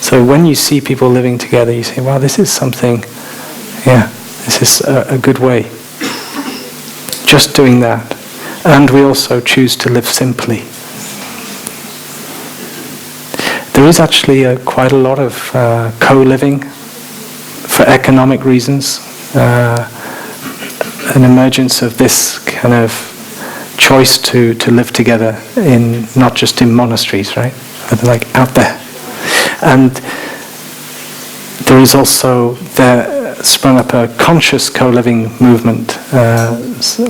So when you see people living together, you say, wow, this is something, this is a good way. Just doing that. And we also choose to live simply. There is actually quite a lot of co-living for economic reasons. An emergence of this kind of choice to live together in not just in monasteries, right? But like out there. And there is also sprung up a conscious co-living movement.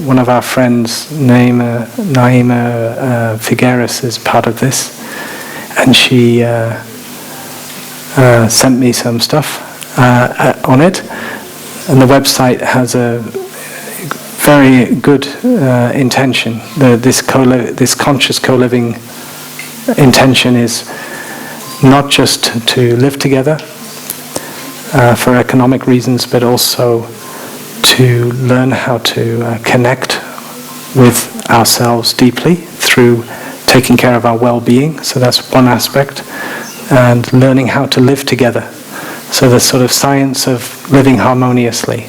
One of our friends, Naima Figueres, is part of this, and she sent me some stuff on it. And the website has a very good intention. This conscious co-living intention is not just to live together for economic reasons, but also to learn how to connect with ourselves deeply through taking care of our well-being. So that's one aspect. And learning how to live together. So the sort of science of living harmoniously,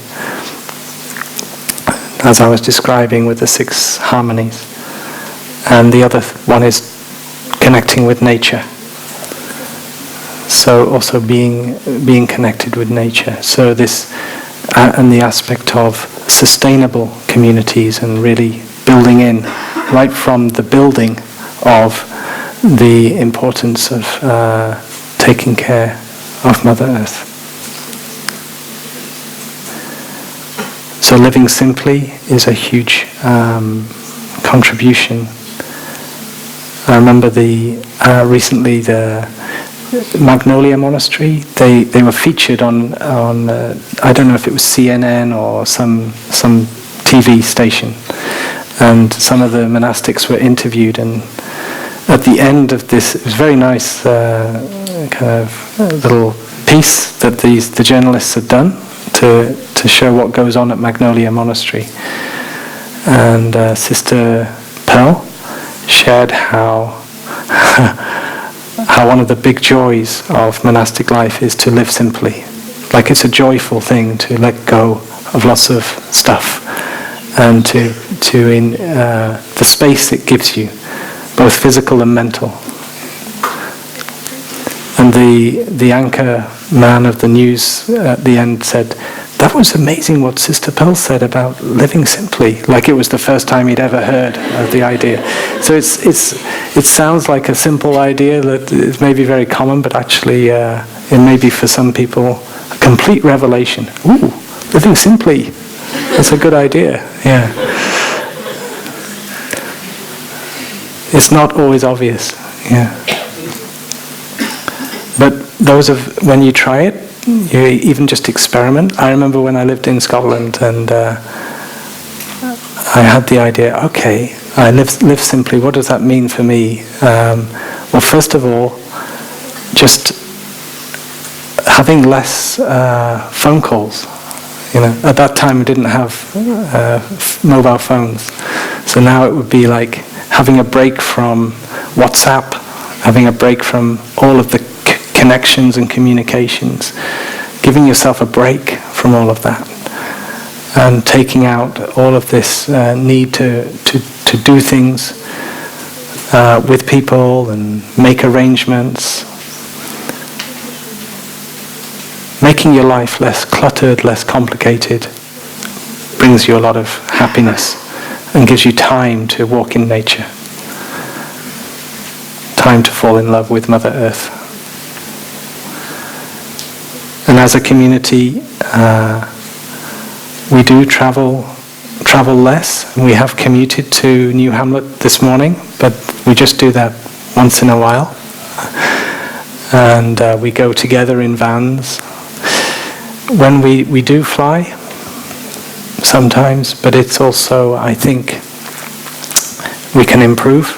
as I was describing with the 6 harmonies. And the other one is connecting with nature. So also being connected with nature. So this and the aspect of sustainable communities and really building in right from the building of the importance of taking care of Mother Earth. So living simply is a huge contribution. I remember recently the Magnolia Monastery. They were featured on I don't know if it was CNN or some TV station, and some of the monastics were interviewed, and at the end of this, it was a very nice kind of little piece that the journalists had done to show what goes on at Magnolia Monastery. And Sister Pearl shared how one of the big joys of monastic life is to live simply. Like it's a joyful thing to let go of lots of stuff, and to in the space it gives you, both physical and mental. And the anchor man of the news at the end said, "That was amazing what Sister Pearl said about living simply," like it was the first time he'd ever heard of the idea. So it sounds like a simple idea that is maybe very common, but actually it may be for some people a complete revelation. Ooh, living simply. That's a good idea. Yeah. It's not always obvious. Yeah. But when you try it, you even just experiment. I remember when I lived in Scotland, and I had the idea, okay, I live simply. What does that mean for me? Well, first of all, just having less phone calls. At that time we didn't have mobile phones, so now it would be like having a break from WhatsApp, having a break from all of the connections and communications, giving yourself a break from all of that, and taking out all of this need to do things with people and make arrangements. Making your life less cluttered, less complicated, brings you a lot of happiness and gives you time to walk in nature, time to fall in love with Mother Earth. And as a community, we do travel less. We have commuted to New Hamlet this morning, but we just do that once in a while. And we go together in vans. When we do fly, sometimes, but it's also, I think, we can improve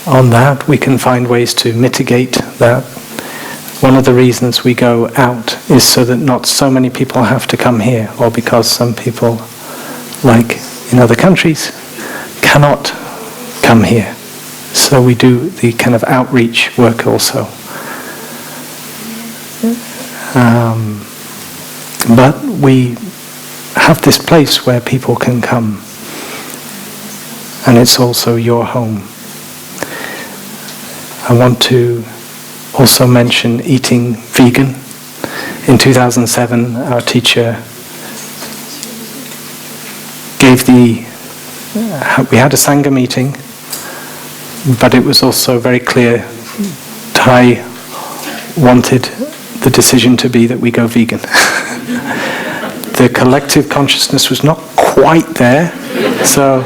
on that. We can find ways to mitigate that. One of the reasons we go out is so that not so many people have to come here, or because some people, like in other countries, cannot come here. So we do the kind of outreach work also. But we have this place where people can come, and it's also your home. I want to also mention eating vegan. In 2007, our teacher we had a Sangha meeting, but it was also very clear Thay wanted the decision to be that we go vegan. The collective consciousness was not quite there, so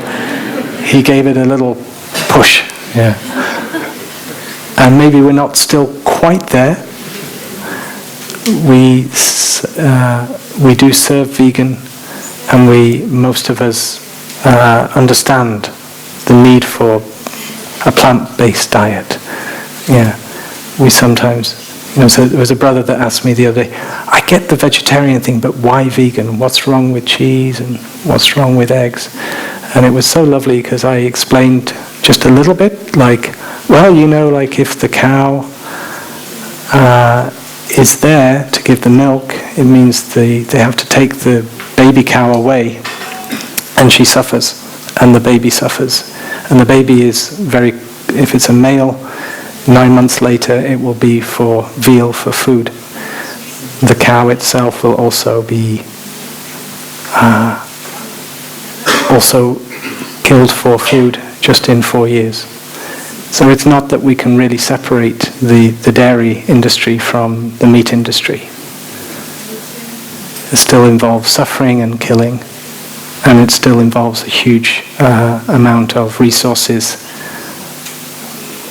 he gave it a little push. Yeah. And maybe we're not still quite there. We do serve vegan, and most of us understand the need for a plant-based diet. Yeah, we sometimes, so there was a brother that asked me the other day, I get the vegetarian thing, but why vegan? What's wrong with cheese and what's wrong with eggs? And it was so lovely because I explained just a little bit, like, well, like if the cow is there to give the milk, it means they have to take the baby cow away, and she suffers, and the baby suffers. And the baby is if it's a male, 9 months later it will be for veal for food. The cow itself will also be also killed for food just in 4 years. So it's not that we can really separate the dairy industry from the meat industry. It still involves suffering and killing, and it still involves a huge amount of resources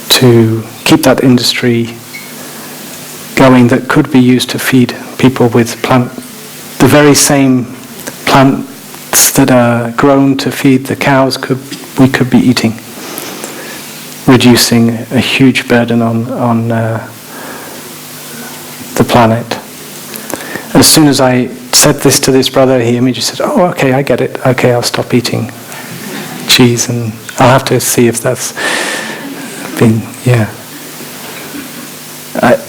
to keep that industry going that could be used to feed people with the very same plants that are grown to feed the cows we could be eating, reducing a huge burden on the planet. As soon as I said this to this brother, he immediately said, "Oh, okay, I get it. Okay, I'll stop eating cheese," and I'll have to see if that's been,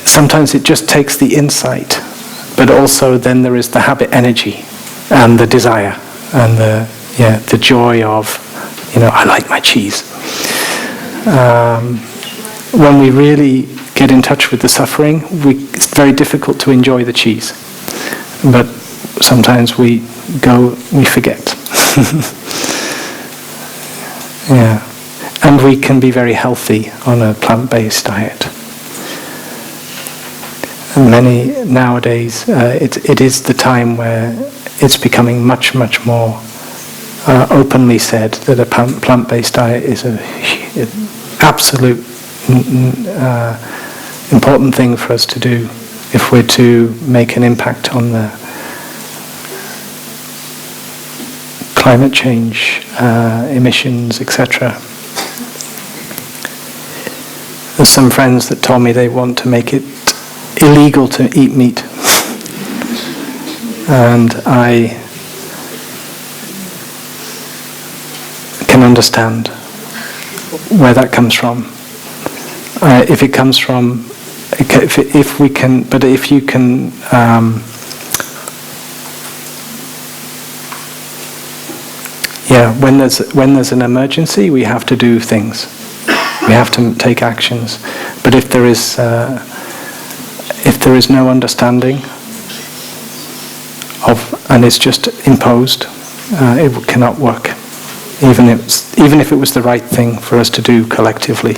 sometimes it just takes the insight, but also then there is the habit energy and the desire and the joy of, I like my cheese. When we really get in touch with the suffering, it's very difficult to enjoy the cheese. But sometimes we forget. And we can be very healthy on a plant-based diet. And many nowadays, it is the time where it's becoming much, much more openly said that a plant-based diet is an absolute important thing for us to do if we're to make an impact on the climate change, emissions, etc. There's some friends that told me they want to make it illegal to eat meat. And I can understand where that comes from. If it comes from, if we can, but if you can, when there's an emergency, we have to do things. We have to take actions. But if there is no understanding and it's just imposed, it cannot work. Even if it was the right thing for us to do collectively.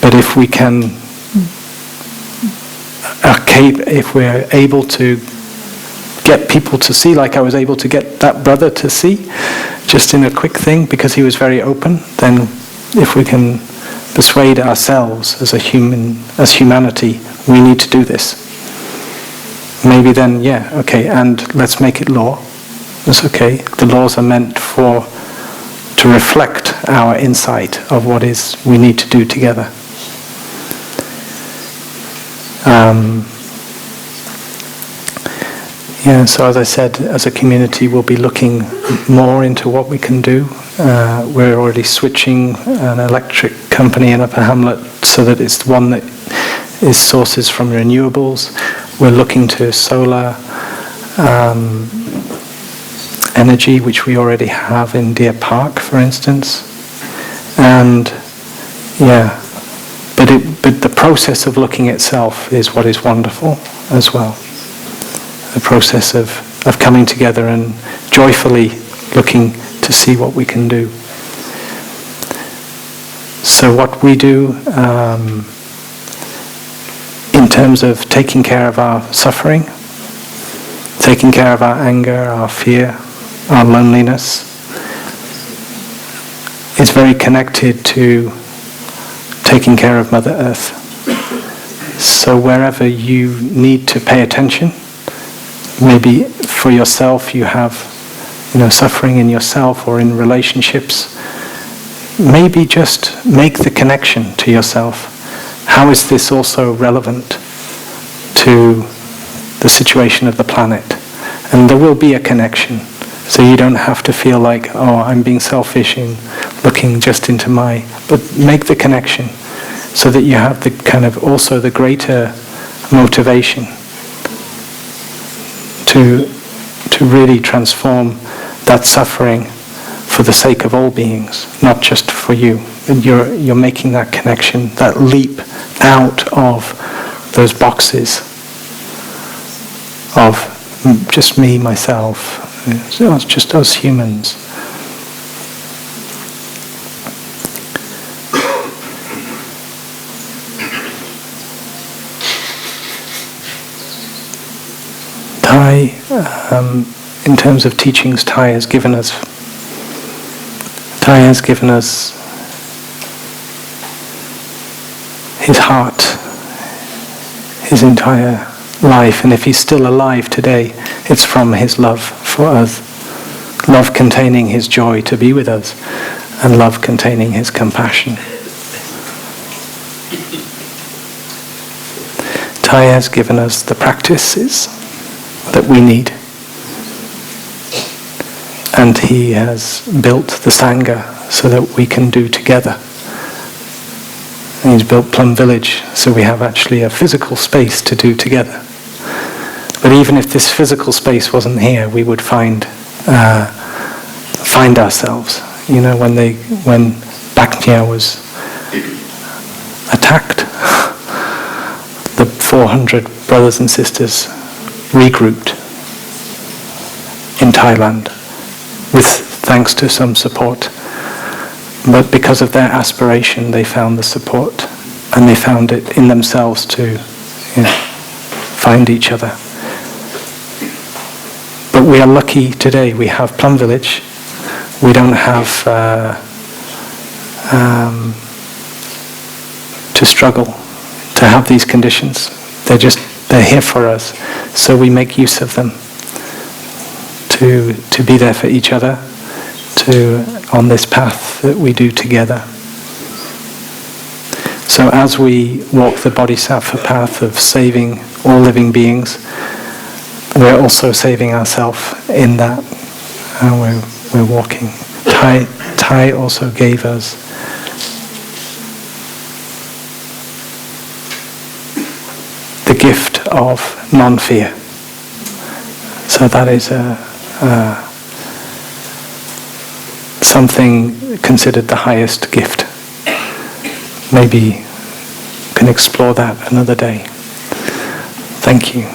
But if we can, if we're able to get people to see, like I was able to get that brother to see, just in a quick thing, because he was very open, then if we can persuade ourselves as humanity, we need to do this. Maybe then, and let's make it law. That's okay. The laws are meant to reflect our insight of what we need to do together. So as I said, as a community, we'll be looking more into what we can do. We're already switching an electric company in Upper Hamlet so that it's one that is sources from renewables. We're looking to solar energy, which we already have in Deer Park, for instance. And but the process of looking itself is what is wonderful as well. The process of coming together and joyfully looking to see what we can do. So what we do in terms of taking care of our suffering, taking care of our anger, our fear, our loneliness, is very connected to taking care of Mother Earth. So wherever you need to pay attention, maybe for yourself you have suffering in yourself or in relationships, maybe just make the connection to yourself. How is this also relevant to the situation of the planet? And there will be a connection. So you don't have to feel like, I'm being selfish in looking just into but make the connection so that you have the kind of also the greater motivation to really transform that suffering for the sake of all beings, not just for you. And you're making that connection, that leap out of those boxes of just me, myself. It's just us humans. Thay, in terms of teachings, Thay has given us his heart, his entire life, and if he's still alive today, it's from his love for us. Love containing his joy to be with us, and love containing his compassion. Thay has given us the practices that we need. And he has built the Sangha so that we can do together. And he's built Plum Village so we have actually a physical space to do together. But even if this physical space wasn't here, we would find ourselves. You know, when Bhaknya was attacked, the 400 brothers and sisters regrouped in Thailand, with thanks to some support. But because of their aspiration, they found the support, and they found it in themselves to find each other. But we are lucky today. We have Plum Village. We don't have to struggle to have these conditions. They're here for us, so we make use of them to be there for each other, on this path that we do together. So as we walk the Bodhisattva path of saving all living beings, we're also saving ourselves in that. We're walking. Thay also gave us the gift of non-fear. So that is something considered the highest gift. Maybe can explore that another day. Thank you.